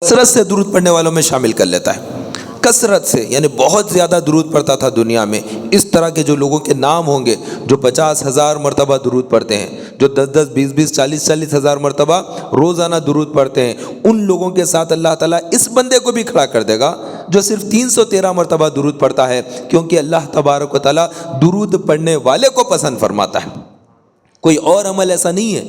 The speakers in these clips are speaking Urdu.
کثرت سے درود پڑھنے والوں میں شامل کر لیتا ہے، کثرت سے، یعنی بہت زیادہ درود پڑھتا تھا دنیا میں۔ اس طرح کے جو لوگوں کے نام ہوں گے جو 50,000 مرتبہ درود پڑھتے ہیں، جو 10 20 40 ہزار مرتبہ روزانہ درود پڑھتے ہیں، ان لوگوں کے ساتھ اللہ تعالیٰ اس بندے کو بھی کھڑا کر دے گا جو صرف 313 مرتبہ درود پڑھتا ہے، کیونکہ اللہ تبارک و تعالیٰ درود پڑھنے والے کو پسند فرماتا ہے۔ کوئی اور عمل ایسا نہیں ہے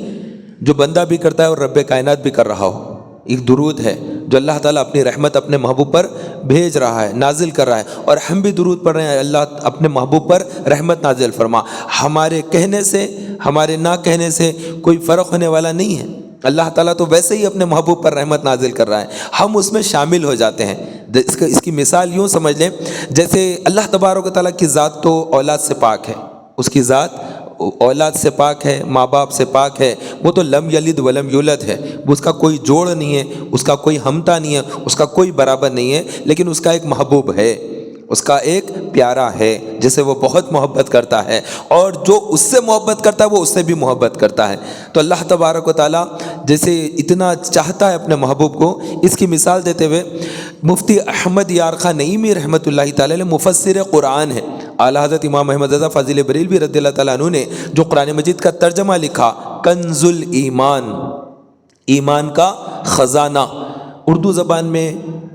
جو بندہ بھی کرتا ہے اور رب کائنات بھی کر رہا ہو۔ ایک درود ہے جو اللہ تعالیٰ اپنی رحمت اپنے محبوب پر بھیج رہا ہے، نازل کر رہا ہے، اور ہم بھی درود پڑھ رہے ہیں، اللہ اپنے محبوب پر رحمت نازل فرما۔ ہمارے کہنے سے، ہمارے نہ کہنے سے کوئی فرق ہونے والا نہیں ہے۔ اللہ تعالیٰ تو ویسے ہی اپنے محبوب پر رحمت نازل کر رہا ہے، ہم اس میں شامل ہو جاتے ہیں۔ اس کی مثال یوں سمجھ لیں، جیسے اللہ تبارک و تعالیٰ کی ذات تو اولاد سے پاک ہے، اس کی ذات اولاد سے پاک ہے، ماں باپ سے پاک ہے، وہ تو لم یلد ولم یولد ہے، اس کا کوئی جوڑ نہیں ہے، اس کا کوئی ہمتا نہیں ہے، اس کا کوئی برابر نہیں ہے، لیکن اس کا ایک محبوب ہے، اس کا ایک پیارا ہے جسے وہ بہت محبت کرتا ہے، اور جو اس سے محبت کرتا ہے وہ اس سے بھی محبت کرتا ہے۔ تو اللہ تبارک و تعالیٰ جیسے اتنا چاہتا ہے اپنے محبوب کو، اس کی مثال دیتے ہوئے مفتی احمد یار خان نعیمی رحمۃ اللہ تعالیٰ علیہ مفسر قرآن ہے، اعلیٰ حضرت امام احمد رضا فاضل بریلوی رضی اللہ تعالیٰ عنہ نے جو قرآن مجید کا ترجمہ لکھا، کنز الایمان، ایمان کا خزانہ، اردو زبان میں،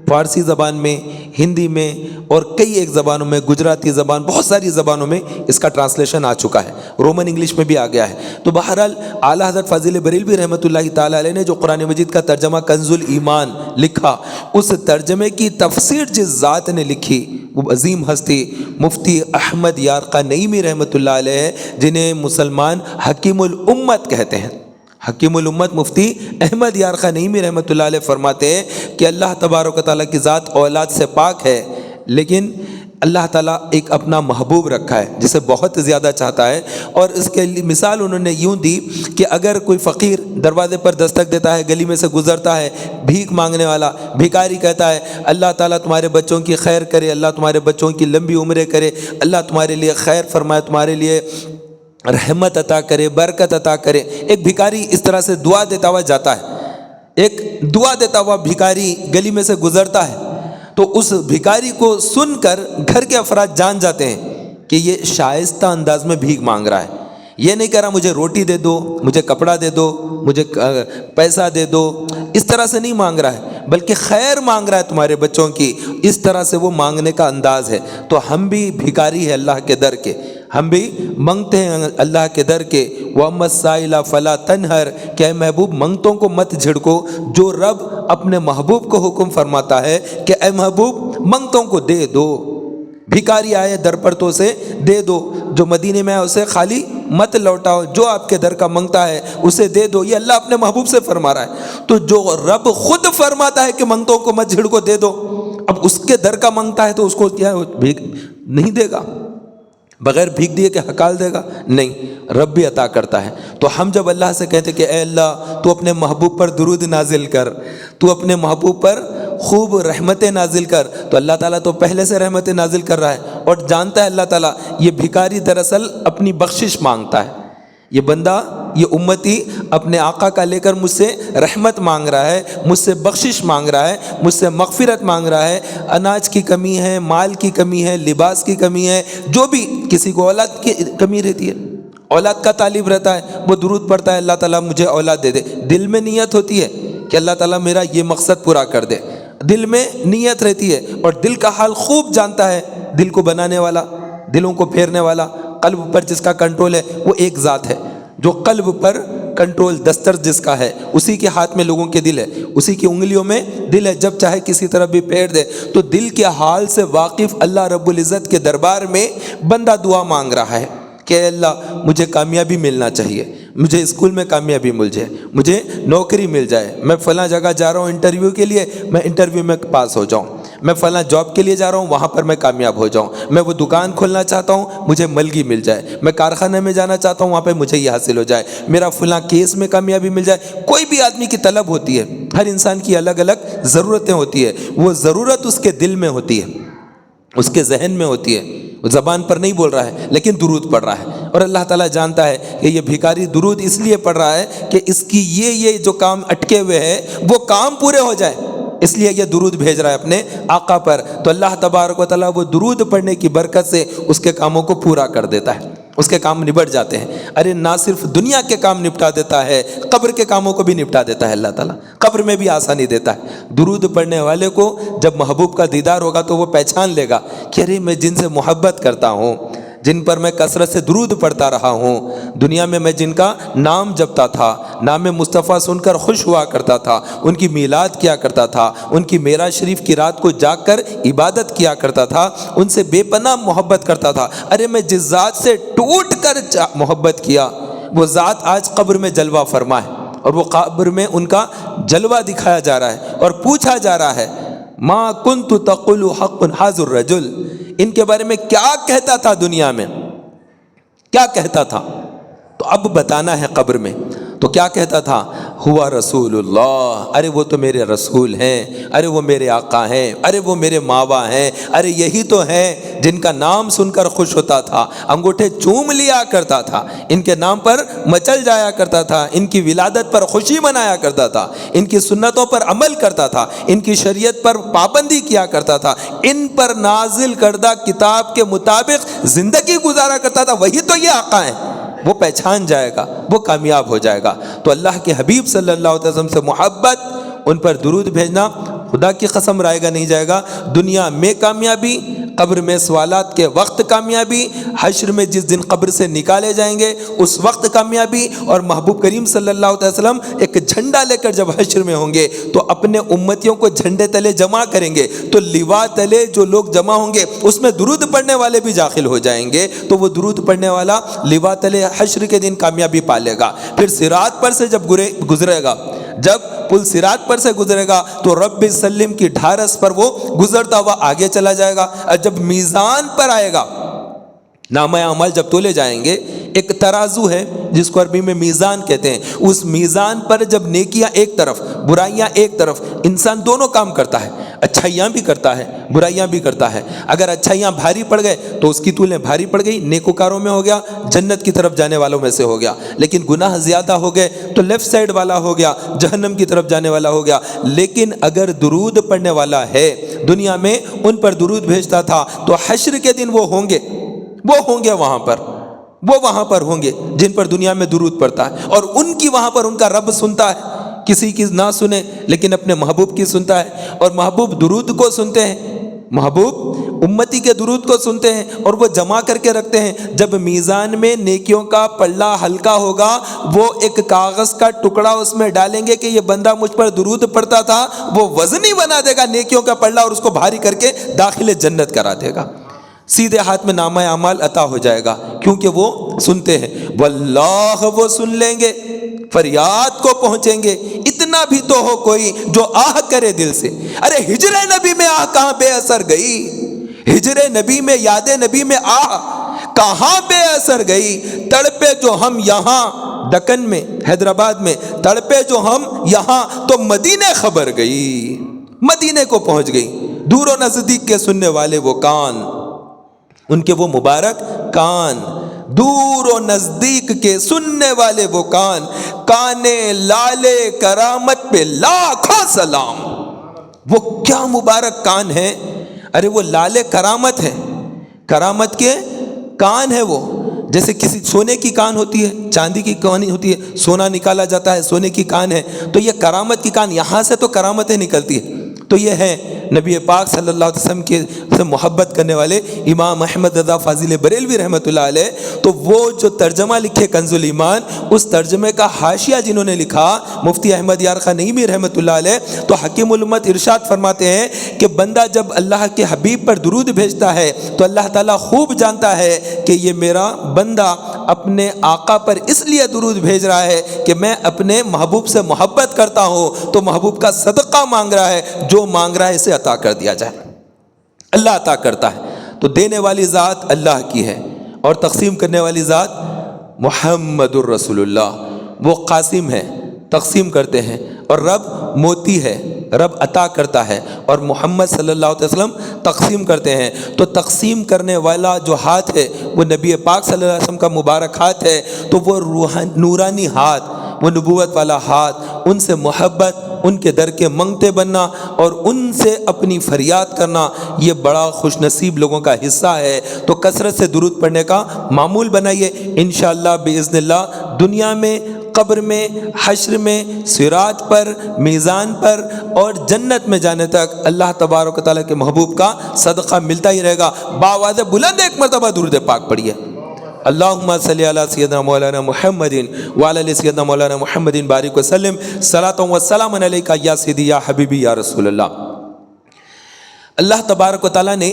فارسی زبان میں، ہندی میں، اور کئی ایک زبانوں میں، گجراتی زبان، بہت ساری زبانوں میں اس کا ٹرانسلیشن آ چکا ہے، رومن انگلش میں بھی آ گیا ہے۔ تو بہرحال اعلیٰ حضرت فاضل بریلوی رحمۃ اللہ تعالیٰ علیہ نے جو قرآن مجید کا ترجمہ کنز الایمان لکھا، اس ترجمے کی تفسیر جس ذات نے لکھی وہ عظیم ہستی مفتی احمد یار خان نعیمی رحمۃ اللہ علیہ، جنہیں مسلمان حکیم الامت کہتے ہیں۔ حکیم الامت مفتی احمد یار خان نعیمی رحمۃ اللہ علیہ فرماتے ہیں کہ اللہ تبارک و تعالیٰ کی ذات اولاد سے پاک ہے، لیکن اللہ تعالیٰ ایک اپنا محبوب رکھا ہے جسے بہت زیادہ چاہتا ہے، اور اس کے لیے مثال انہوں نے یوں دی کہ اگر کوئی فقیر دروازے پر دستک دیتا ہے، گلی میں سے گزرتا ہے، بھیک مانگنے والا بھیکاری کہتا ہے اللہ تعالیٰ تمہارے بچوں کی خیر کرے، اللہ تمہارے بچوں کی لمبی عمریں کرے، اللہ تمہارے لیے خیر فرمائے، تمہارے لیے رحمت عطا کرے، برکت عطا کرے، ایک بھیکاری اس طرح سے دعا دیتا ہوا جاتا ہے، ایک دعا دیتا ہوا بھیکاری گلی میں سے گزرتا ہے، تو اس بھیکاری کو سن کر گھر کے افراد جان جاتے ہیں کہ یہ شائستہ انداز میں بھیک مانگ رہا ہے، یہ نہیں کہہ رہا مجھے روٹی دے دو، مجھے کپڑا دے دو، مجھے پیسہ دے دو، اس طرح سے نہیں مانگ رہا ہے، بلکہ خیر مانگ رہا ہے تمہارے بچوں کی، اس طرح سے وہ مانگنے کا انداز ہے۔ تو ہم بھی بھیکاری ہیں اللہ کے در کے، ہم بھی منگتے ہیں اللہ کے در کے۔ وَأَمَّا السَّائِلَ فَلَا تَنْهَرْ، کہ اے محبوب منگتوں کو مت جھڑکو، جو رب اپنے محبوب کو حکم فرماتا ہے کہ اے محبوب منگتوں کو دے دو، بھیکاری آئے در پر تو اسے دے دو، جو مدینے میں آئے اسے خالی مت لوٹاؤ، جو آپ کے در کا منگتا ہے اسے دے دو، یہ اللہ اپنے محبوب سے فرما رہا ہے۔ تو جو رب خود فرماتا ہے کہ منگتوں کو مت جھڑکو دے دو، اب اس کے در کا منگتا ہے تو اس کو کیا بھیک نہیں دے گا؟ بغیر بھیک دیے کہ ہکال دے گا؟ نہیں، رب بھی عطا کرتا ہے۔ تو ہم جب اللہ سے کہتے کہ اے اللہ تو اپنے محبوب پر درود نازل کر، تو اپنے محبوب پر خوب رحمتیں نازل کر، تو اللہ تعالیٰ تو پہلے سے رحمتیں نازل کر رہا ہے، اور جانتا ہے اللہ تعالیٰ یہ بھیکاری دراصل اپنی بخشش مانگتا ہے، یہ بندہ، یہ امتی اپنے آقا کا لے کر مجھ سے رحمت مانگ رہا ہے، مجھ سے بخشش مانگ رہا ہے، مجھ سے مغفرت مانگ رہا ہے، اناج کی کمی ہے، مال کی کمی ہے، لباس کی کمی ہے، جو بھی کسی کو اولاد کی کمی رہتی ہے، اولاد کا طالب رہتا ہے، وہ درود پڑھتا ہے اللہ تعالیٰ مجھے اولاد دے دے، دل میں نیت ہوتی ہے کہ اللہ تعالیٰ میرا یہ مقصد پورا کر دے، دل میں نیت رہتی ہے، اور دل کا حال خوب جانتا ہے دل کو بنانے والا، دلوں کو پھیرنے والا، قلب پر جس کا کنٹرول ہے وہ ایک ذات ہے، جو قلب پر کنٹرول دستر جس کا ہے، اسی کے ہاتھ میں لوگوں کے دل ہے، اسی کی انگلیوں میں دل ہے، جب چاہے کسی طرف بھی پھیر دے۔ تو دل کے حال سے واقف اللہ رب العزت کے دربار میں بندہ دعا مانگ رہا ہے کہ اے اللہ مجھے کامیابی ملنا چاہیے، مجھے اسکول میں کامیابی مل جائے، مجھے نوکری مل جائے، میں فلاں جگہ جا رہا ہوں انٹرویو کے لیے، میں انٹرویو میں پاس ہو جاؤں، میں فلاں جاب کے لیے جا رہا ہوں وہاں پر میں کامیاب ہو جاؤں، میں وہ دکان کھولنا چاہتا ہوں مجھے ملگی مل جائے، میں کارخانے میں جانا چاہتا ہوں وہاں پہ مجھے یہ حاصل ہو جائے، میرا فلاں کیس میں کامیابی مل جائے۔ کوئی بھی آدمی کی طلب ہوتی ہے، ہر انسان کی الگ الگ ضرورتیں ہوتی ہے، وہ ضرورت اس کے دل میں ہوتی ہے، اس کے ذہن میں ہوتی ہے، وہ زبان پر نہیں بول رہا ہے لیکن درود پڑھ رہا ہے، اور اللہ تعالیٰ جانتا ہے کہ یہ بھیکاری درود اس لیے پڑھ رہا ہے کہ اس کی یہ جو کام اٹکے ہوئے ہیں وہ کام پورے ہو جائے، اس لیے یہ درود بھیج رہا ہے اپنے آقا پر، تو اللہ تبارک و تعالیٰ وہ درود پڑھنے کی برکت سے اس کے کاموں کو پورا کر دیتا ہے، اس کے کام نبٹ جاتے ہیں۔ ارے نہ صرف دنیا کے کام نپٹا دیتا ہے، قبر کے کاموں کو بھی نپٹا دیتا ہے اللہ تعالیٰ، قبر میں بھی آسانی دیتا ہے۔ درود پڑھنے والے کو جب محبوب کا دیدار ہوگا تو وہ پہچان لے گا کہ ارے میں جن سے محبت کرتا ہوں، جن پر میں کثرت سے درود پڑھتا رہا ہوں، دنیا میں میں جن کا نام جپتا تھا، نام مصطفیٰ سن کر خوش ہوا کرتا تھا، ان کی میلاد کیا کرتا تھا، ان کی معراج شریف کی رات کو جاگ کر عبادت کیا کرتا تھا، ان سے بے پناہ محبت کرتا تھا، ارے میں جس ذات سے ٹوٹ کر محبت کیا وہ ذات آج قبر میں جلوہ فرما ہے، اور وہ قبر میں ان کا جلوہ دکھایا جا رہا ہے اور پوچھا جا رہا ہے ما کنت تقول حق حاضر الرجل، ان کے بارے میں کیا کہتا تھا دنیا میں، کیا کہتا تھا؟ تو اب بتانا ہے قبر میں، تو کیا کہتا تھا؟ ہوا رسول اللہ، ارے وہ تو میرے رسول ہیں، ارے وہ میرے آقا ہیں، ارے وہ میرے ماوا ہیں، ارے یہی تو ہیں جن کا نام سن کر خوش ہوتا تھا، انگوٹھے چوم لیا کرتا تھا، ان کے نام پر مچل جایا کرتا تھا، ان کی ولادت پر خوشی منایا کرتا تھا، ان کی سنتوں پر عمل کرتا تھا، ان کی شریعت پر پابندی کیا کرتا تھا، ان پر نازل کردہ کتاب کے مطابق زندگی گزارا کرتا تھا، وہی تو یہ آقا ہیں۔ وہ پہچان جائے گا، وہ کامیاب ہو جائے گا۔ تو اللہ کے حبیب صلی اللہ علیہ وسلم سے محبت، ان پر درود بھیجنا، خدا کی قسم رائے گا نہیں جائے گا، دنیا میں کامیابی، قبر میں سوالات کے وقت کامیابی، حشر میں جس دن قبر سے نکالے جائیں گے اس وقت کامیابی، اور محبوب کریم صلی اللہ علیہ وسلم ایک جھنڈا لے کر جب حشر میں ہوں گے تو اپنے امتیوں کو جھنڈے تلے جمع کریں گے، تو لوا تلے جو لوگ جمع ہوں گے اس میں درود پڑھنے والے بھی داخل ہو جائیں گے، تو وہ درود پڑھنے والا لوا تلے حشر کے دن کامیابی پالے گا۔ پھر صراط پر سے جب گزرے گا، جب پل صراط پر سے گزرے گا تو رب سلم کی ڈھارس پر وہ گزرتا ہوا آگے چلا جائے گا، اور جب میزان پر آئے گا، نامہ اعمال جب تولے جائیں گے، ایک ترازو ہے جس کو عربی میں میزان کہتے ہیں، اس میزان پر جب نیکیاں ایک طرف برائیاں ایک طرف، انسان دونوں کام کرتا ہے، اچھائیاں بھی کرتا ہے برائیاں بھی کرتا ہے، اگر اچھائیاں بھاری پڑ گئے تو اس کی طولیں بھاری پڑ گئی، نیکوکاروں میں ہو گیا، جنت کی طرف جانے والوں میں سے ہو گیا، لیکن گناہ زیادہ ہو گئے تو لیفٹ سائڈ والا ہو گیا، جہنم کی طرف جانے والا ہو گیا۔ لیکن اگر درود پڑھنے والا ہے، دنیا میں ان پر درود بھیجتا تھا، تو حشر کے دن وہ ہوں گے وہاں پر، وہ وہاں پر ہوں گے جن پر دنیا میں درود پڑتا ہے، اور ان کی وہاں پر ان کا رب سنتا ہے، کسی کی نہ سنے لیکن اپنے محبوب کی سنتا ہے، اور محبوب درود کو سنتے ہیں، محبوب امتی کے درود کو سنتے ہیں اور وہ جمع کر کے رکھتے ہیں۔ جب میزان میں نیکیوں کا پلہ ہلکا ہوگا، وہ ایک کاغذ کا ٹکڑا اس میں ڈالیں گے کہ یہ بندہ مجھ پر درود پڑتا تھا، وہ وزنی بنا دے گا نیکیوں کا پلہ اور اس کو بھاری کر کے داخل جنت کرا دے گا، سیدھے ہاتھ میں نامہ اعمال عطا ہو جائے گا، کیونکہ وہ سنتے ہیں۔ واللہ، وہ سن لیں گے، فریاد کو پہنچیں گے۔ اتنا بھی تو ہو کوئی جو آہ کرے دل سے، ارے ہجر نبی میں آہ کہاں بے اثر گئی، ہجر نبی میں یاد نبی میں آہ کہاں بے اثر گئی، تڑپے جو ہم یہاں دکن میں حیدرآباد میں، تڑپے جو ہم یہاں تو مدینے خبر گئی، مدینے کو پہنچ گئی۔ دور و نزدیک کے سننے والے وہ کان، ان کے وہ مبارک کان، دور و نزدیک کے سننے والے وہ کان، کانے لالے کرامت پہ لاکھوں سلام۔ وہ کیا مبارک کان ہیں، ارے وہ لالے کرامت ہے، کرامت کے کان ہے وہ، جیسے کسی سونے کی کان ہوتی ہے، چاندی کی کان ہوتی ہے، سونا نکالا جاتا ہے، سونے کی کان ہے، تو یہ کرامت کی کان، یہاں سے تو کرامتیں نکلتی ہے۔ تو یہ ہے نبی پاک صلی اللہ علیہ وسلم کے سے محبت کرنے والے امام احمد رضا فاضل بریلوی رحمۃ اللہ علیہ۔ تو وہ جو ترجمہ لکھے کنز الایمان، اس ترجمے کا حاشیہ جنہوں نے لکھا مفتی احمد یار خان نعیمی رحمۃ اللہ علیہ، تو حکیم الامت ارشاد فرماتے ہیں کہ بندہ جب اللہ کے حبیب پر درود بھیجتا ہے تو اللہ تعالیٰ خوب جانتا ہے کہ یہ میرا بندہ اپنے آقا پر اس لیے درود بھیج رہا ہے کہ میں اپنے محبوب سے محبت کرتا ہوں، تو محبوب کا صدقہ مانگ رہا ہے، جو مانگ رہا ہے اسے عطا کر دیا جائے۔ اللہ عطا کرتا ہے، تو دینے والی ذات اللہ کی ہے اور تقسیم کرنے والی ذات محمد الرسول اللہ، وہ قاسم ہے، تقسیم کرتے ہیں، اور رب موتی ہے، رب عطا کرتا ہے، اور محمد صلی اللہ علیہ وسلم تقسیم کرتے ہیں۔ تو تقسیم کرنے والا جو ہاتھ ہے وہ نبی پاک صلی اللہ علیہ وسلم کا مبارک ہاتھ ہے، تو وہ نورانی ہاتھ، وہ نبوت والا ہاتھ، ان سے محبت ان کے در کے منگتے بننا اور ان سے اپنی فریاد کرنا، یہ بڑا خوش نصیب لوگوں کا حصہ ہے۔ تو کثرت سے درود پڑھنے کا معمول بنائیے، انشاءاللہ باذن اللہ دنیا میں، قبر میں، حشر میں، صراط پر، میزان پر اور جنت میں جانے تک اللہ تبارک و تعالیٰ کے محبوب کا صدقہ ملتا ہی رہے گا۔ باآواز بلند ایک مرتبہ درود پاک پڑھیے، اللہم صلی علی سیدنا مولانا محمد وعلی آل سیدنا مولانا محمد بارک وسلم، صلاۃ و سلام علیک یا سیدی یا حبیبی یا رسول اللہ۔ اللہ تبارک و تعالیٰ نے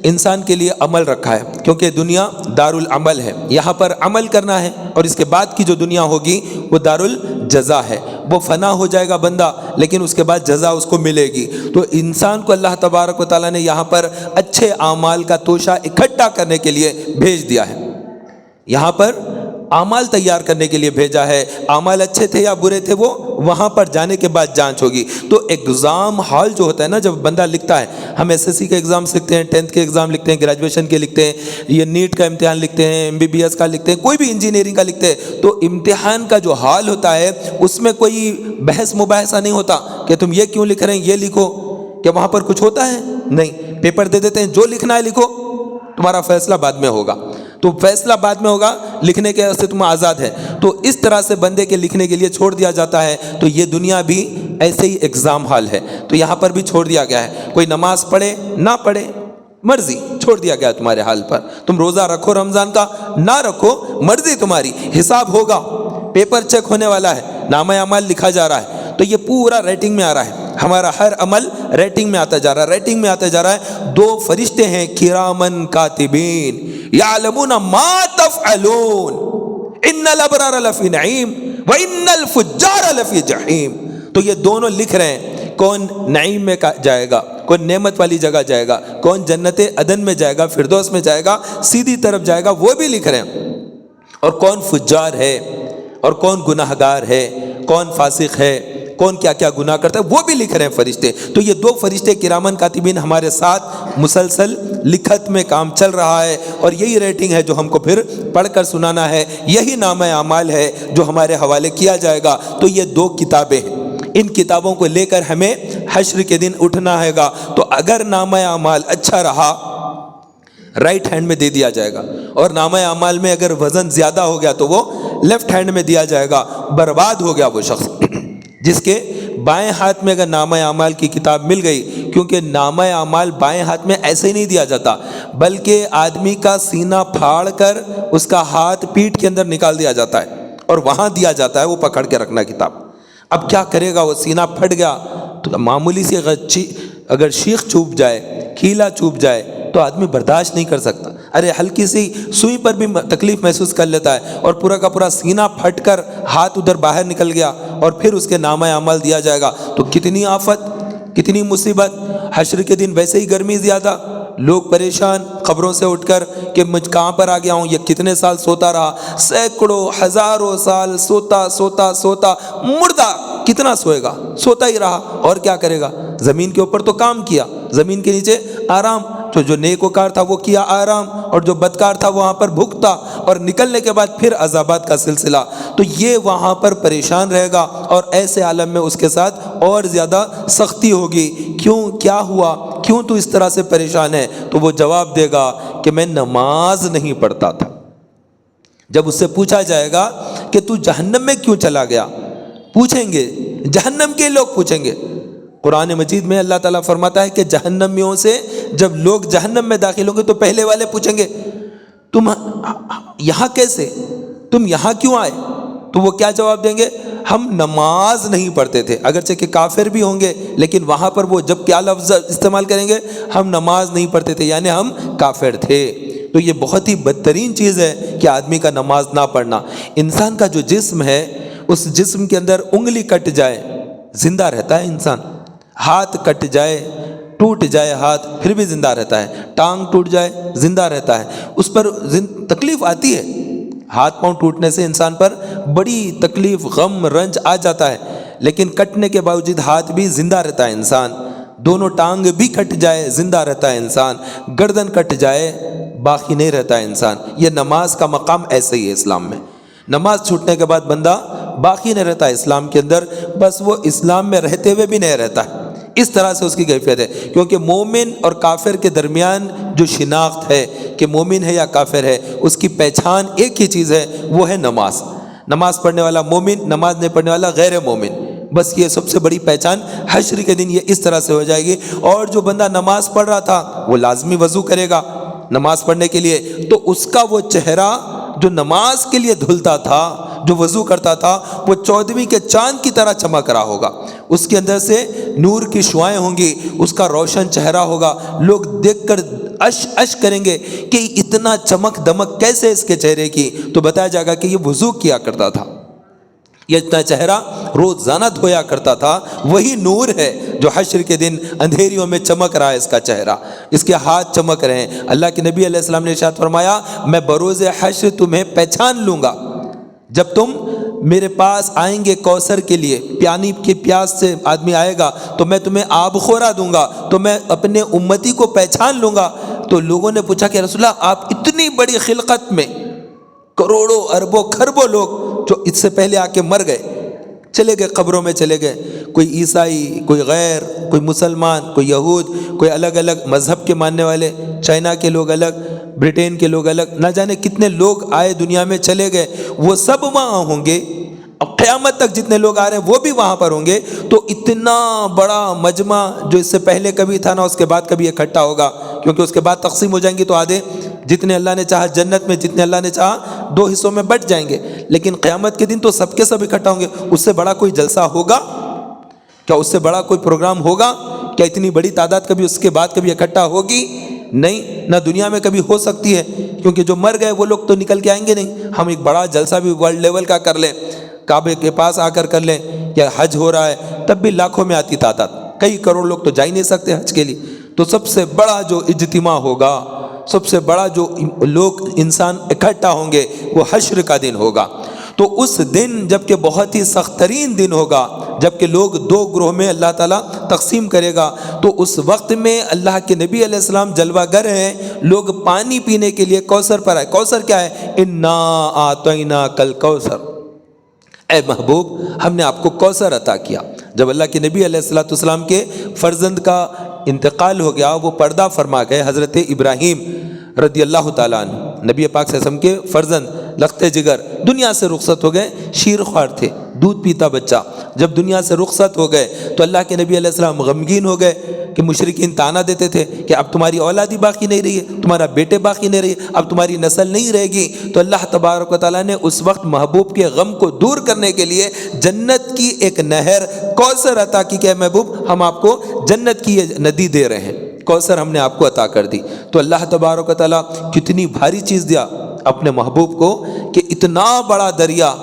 انسان کے لیے عمل رکھا ہے، کیونکہ دنیا دار العمل ہے، یہاں پر عمل کرنا ہے، اور اس کے بعد کی جو دنیا ہوگی وہ دار الجزا ہے، وہ فنا ہو جائے گا بندہ لیکن اس کے بعد جزا اس کو ملے گی۔ تو انسان کو اللہ تبارک و تعالیٰ نے یہاں پر اچھے اعمال کا توشہ اکٹھا کرنے کے لیے بھیج دیا ہے، یہاں پر اعمال تیار کرنے کے لیے بھیجا ہے۔ اعمال اچھے تھے یا برے تھے وہ وہاں پر جانے کے بعد جانچ ہوگی۔ تو ایگزام ہال جو ہوتا ہے نا، جب بندہ لکھتا ہے، ہم ایس ایس سی کے ایگزام لکھتے ہیں، 10th کے ایگزام لکھتے ہیں، گریجویشن کے لکھتے ہیں، یہ نیٹ کا امتحان لکھتے ہیں، MBBS کا لکھتے ہیں، کوئی بھی انجینئرنگ کا لکھتے ہیں، تو امتحان کا جو حال ہوتا ہے اس میں کوئی بحث مباحثہ نہیں ہوتا کہ تم یہ کیوں لکھ رہے ہیں، یہ لکھو، کہ وہاں پر کچھ ہوتا ہے؟ نہیں، پیپر دے دیتے ہیں، جو لکھنا ہے لکھو، تمہارا فیصلہ بعد میں ہوگا۔ تو فیصلہ بعد میں ہوگا، لکھنے کے واسطے تم آزاد ہے۔ تو اس طرح سے بندے کے لکھنے کے لیے چھوڑ دیا جاتا ہے۔ تو یہ دنیا بھی ایسے ہی ایگزام حال ہے، تو یہاں پر بھی چھوڑ دیا گیا ہے۔ کوئی نماز پڑھے نہ پڑھے مرضی، چھوڑ دیا گیا تمہارے حال پر۔ تم روزہ رکھو رمضان کا، نہ رکھو مرضی تمہاری، حساب ہوگا، پیپر چیک ہونے والا ہے، نامہ اعمال لکھا جا رہا ہے۔ تو یہ پورا ریٹنگ میں آ رہا ہے، ہمارا ہر عمل ریٹنگ میں آتا جا رہا ہے، ریٹنگ میں آتا جا رہا ہے۔ 2 فرشتے ہیں کرامن کاتبین یعلمون ما تفعلون ان الابرار لفی نعیم وان الفجار لفی جحیم۔ تو یہ دونوں لکھ رہے ہیں، کون نعیم میں جائے گا، کون نعمت والی جگہ جائے گا، کون جنت عدن میں جائے گا، فردوس میں جائے گا، سیدھی طرف جائے گا، وہ بھی لکھ رہے ہیں۔ اور کون فجار ہے اور کون گناہ گار ہے، کون فاسق ہے، کون کیا کیا گناہ کرتا ہے، وہ بھی لکھ رہے ہیں فرشتے۔ تو یہ 2 فرشتے کرامن کاتبین ہمارے ساتھ مسلسل لکھت میں کام چل رہا ہے، اور یہی ریٹنگ ہے جو ہم کو پھر پڑھ کر سنانا ہے، یہی نامہ اعمال ہے جو ہمارے حوالے کیا جائے گا۔ تو یہ 2 کتابیں ہیں، ان کتابوں کو لے کر ہمیں حشر کے دن اٹھنا ہے گا۔ تو اگر نامہ اعمال اچھا رہا رائٹ ہینڈ میں دے دیا جائے گا، اور نامہ اعمال میں اگر وزن زیادہ ہو گیا تو وہ لیفٹ ہینڈ میں دیا جائے گا۔ برباد ہو گیا وہ شخص جس کے بائیں ہاتھ میں اگر نامہ اعمال کی کتاب مل گئی، کیونکہ نامہ اعمال بائیں ہاتھ میں ایسے ہی نہیں دیا جاتا، بلکہ آدمی کا سینہ پھاڑ کر اس کا ہاتھ پیٹھ کے اندر نکال دیا جاتا ہے اور وہاں دیا جاتا ہے، وہ پکڑ کے رکھنا کتاب۔ اب کیا کرے گا، وہ سینہ پھٹ گیا تو معمولی سی اگر شیخ چوب جائے، کھیلا چوب جائے تو آدمی برداشت نہیں کر سکتا، ارے ہلکی سی سوئی پر بھی تکلیف محسوس کر لیتا ہے، اور پورا کا پورا سینہ پھٹ کر ہاتھ ادھر باہر نکل گیا اور پھر اس کے نامہ اعمال دیا جائے گا، تو کتنی آفت، کتنی مصیبت۔ حشر کے دن ویسے ہی گرمی زیادہ، لوگ پریشان قبروں سے اٹھ کر کہ مجھ کہاں پر آ گیا ہوں، یہ کتنے سال سوتا رہا، سینکڑوں ہزاروں سال سوتا سوتا سوتا، مردہ کتنا سوئے گا، سوتا ہی رہا، اور کیا کرے گا۔ زمین کے اوپر تو کام کیا، زمین کے نیچے آرام، تو جو نیکوکار تھا وہ کیا آرام، اور جو بدکار تھا وہاں پر بھوکتا، اور نکلنے کے بعد پھر عذابات کا سلسلہ۔ تو یہ وہاں پر پریشان رہے گا، اور ایسے عالم میں اس کے ساتھ اور زیادہ سختی ہوگی۔ کیوں، کیا ہوا، کیوں تو اس طرح سے پریشان ہے؟ تو وہ جواب دے گا کہ میں نماز نہیں پڑھتا تھا۔ جب اس سے پوچھا جائے گا کہ تو جہنم میں کیوں چلا گیا، پوچھیں گے، جہنم کے لوگ پوچھیں گے۔ قرآن مجید میں اللہ تعالیٰ فرماتا ہے کہ جہنمیوں سے جب لوگ جہنم میں داخل ہوں گے تو پہلے والے پوچھیں گے تم یہاں کیسے، تم یہاں کیوں آئے؟ تو وہ کیا جواب دیں گے؟ ہم نماز نہیں پڑھتے تھے، اگرچہ کہ کافر بھی ہوں گے، لیکن وہاں پر وہ جب کیا لفظ استعمال کریں گے؟ ہم نماز نہیں پڑھتے تھے، یعنی ہم کافر تھے۔ تو یہ بہت ہی بدترین چیز ہے کہ آدمی کا نماز نہ پڑھنا۔ انسان کا جو جسم ہے، اس جسم کے اندر انگلی کٹ جائے زندہ رہتا ہے انسان، ہاتھ کٹ جائے، ٹوٹ جائے ہاتھ پھر بھی زندہ رہتا ہے، ٹانگ ٹوٹ جائے زندہ رہتا ہے، اس پر تکلیف آتی ہے، ہاتھ پاؤں ٹوٹنے سے انسان پر بڑی تکلیف، غم، رنج آ جاتا ہے، لیکن کٹنے کے باوجود ہاتھ بھی زندہ رہتا ہے انسان، دونوں ٹانگ بھی کٹ جائے زندہ رہتا ہے انسان، گردن کٹ جائے باقی نہیں رہتا ہے انسان۔ یہ نماز کا مقام ایسے ہی ہے اسلام میں۔ نماز چھوٹنے کے بعد بندہ باقی نہیں رہتا اسلام کے اندر، بس وہ اسلام میں رہتے ہوئے بھی نہیں رہتا ہے۔ اس طرح سے اس کی کیفیت ہے، کیونکہ مومن اور کافر کے درمیان جو شناخت ہے کہ مومن ہے یا کافر ہے، اس کی پہچان ایک ہی چیز ہے، وہ ہے نماز۔ نماز پڑھنے والا مومن، نماز نہیں پڑھنے والا غیر مومن، بس یہ سب سے بڑی پہچان حشر کے دن یہ اس طرح سے ہو جائے گی۔ اور جو بندہ نماز پڑھ رہا تھا وہ لازمی وضو کرے گا نماز پڑھنے کے لیے، تو اس کا وہ چہرہ جو نماز کے لیے دھلتا تھا، جو وضو کرتا تھا، وہ 14ویں کے چاند کی طرح چمک رہا ہوگا، اس کے اندر سے نور کی شعائیں ہوں گی، اس کا روشن چہرہ ہوگا، لوگ دیکھ کر اش کریں گے کہ اتنا چمک دمک کیسے اس کے چہرے کی، تو بتایا جائے گا کہ یہ وضو کیا کرتا تھا، یہ اتنا چہرہ روزانہ دھویا کرتا تھا، وہی نور ہے جو حشر کے دن اندھیریوں میں چمک رہا ہے، اس کا چہرہ، اس کے ہاتھ چمک رہے ہیں۔ اللہ کے نبی علیہ السلام نے ارشاد فرمایا، میں بروز حشر تمہیں پہچان لوں گا، جب تم میرے پاس آئیں گے کوثر کے لیے، پانی کی پیاس سے آدمی آئے گا تو میں تمہیں آب خورا دوں گا، تو میں اپنے امتی کو پہچان لوں گا۔ تو لوگوں نے پوچھا کہ رسول اللہ، آپ اتنی بڑی خلقت میں کروڑوں اربوں کھربوں لوگ جو اس سے پہلے آ کے مر گئے، چلے گئے، قبروں میں چلے گئے، کوئی عیسائی، کوئی غیر، کوئی مسلمان، کوئی یہود، کوئی الگ الگ مذہب کے ماننے والے، چائنا کے لوگ الگ، برٹین کے لوگ الگ، نہ جانے کتنے لوگ آئے دنیا میں چلے گئے، وہ سب وہاں ہوں گے، اب قیامت تک جتنے لوگ آ رہے ہیں وہ بھی وہاں پر ہوں گے۔ تو اتنا بڑا مجمع جو اس سے پہلے کبھی تھا نہ اس کے بعد کبھی اکٹھا ہوگا، کیونکہ اس کے بعد تقسیم ہو جائیں گی، تو آدھے جتنے اللہ نے چاہا جنت میں، جتنے اللہ نے چاہا 2 حصوں میں بٹ جائیں گے، لیکن قیامت کے دن تو سب کے سب اکٹھا ہوں گے۔ اس سے بڑا کوئی جلسہ ہوگا کیا؟ اس سے بڑا کوئی پروگرام ہوگا کیا؟ اتنی بڑی تعداد کبھی اس کے بعد کبھی اکٹھا ہوگی نہیں، نہ دنیا میں کبھی ہو سکتی ہے، کیونکہ جو مر گئے وہ لوگ تو نکل کے آئیں گے نہیں۔ ہم ایک بڑا جلسہ بھی ورلڈ لیول کا کر لیں، کعبے کے پاس آ کر لیں، یا حج ہو رہا ہے، تب بھی لاکھوں میں آتی تعداد، کئی کروڑ لوگ تو جا ہی نہیں سکتے حج کے لیے۔ تو سب سے بڑا جو اجتماع ہوگا، سب سے بڑا جو لوگ انسان اکٹھا ہوں گے، وہ حشر کا دن ہوگا۔ تو اس دن جب کہ بہت ہی سخت ترین دن ہوگا، جب کہ لوگ 2 گروہ میں اللہ تعالیٰ تقسیم کرے گا، تو اس وقت میں اللہ کے نبی علیہ السلام جلوہ گر ہیں، لوگ پانی پینے کے لیے کوثر پر آئے۔ کوثر کیا ہے؟ انا اعطیناک الکوثر، اے محبوب ہم نے آپ کو کوثر عطا کیا۔ جب اللہ کے نبی علیہ السلام کے فرزند کا انتقال ہو گیا، وہ پردہ فرما گئے، حضرت ابراہیم رضی اللہ تعالیٰ عنہ، نبی پاک صلی اللہ علیہ وسلم کے فرزند، لخت جگر، دنیا سے رخصت ہو گئے، شیر خوار تھے، دودھ پیتا بچہ، جب دنیا سے رخصت ہو گئے تو اللہ کے نبی علیہ السلام غمگین ہو گئے کہ مشرکین طعنہ دیتے تھے کہ اب تمہاری اولاد ہی باقی نہیں رہی ہے، تمہارا بیٹے باقی نہیں رہی، اب تمہاری نسل نہیں رہے گی۔ تو اللہ تبارک و تعالیٰ نے اس وقت محبوب کے غم کو دور کرنے کے لیے جنت کی ایک نہر کوثر عطا کی کہ محبوب ہم آپ کو جنت کی یہ ندی دے رہے ہیں، کوثر ہم نے آپ کو عطا کر دی۔ تو اللہ تبارک و تعالیٰ کتنی بھاری چیز دیا اپنے محبوب کو کہ اتنا بڑا دریا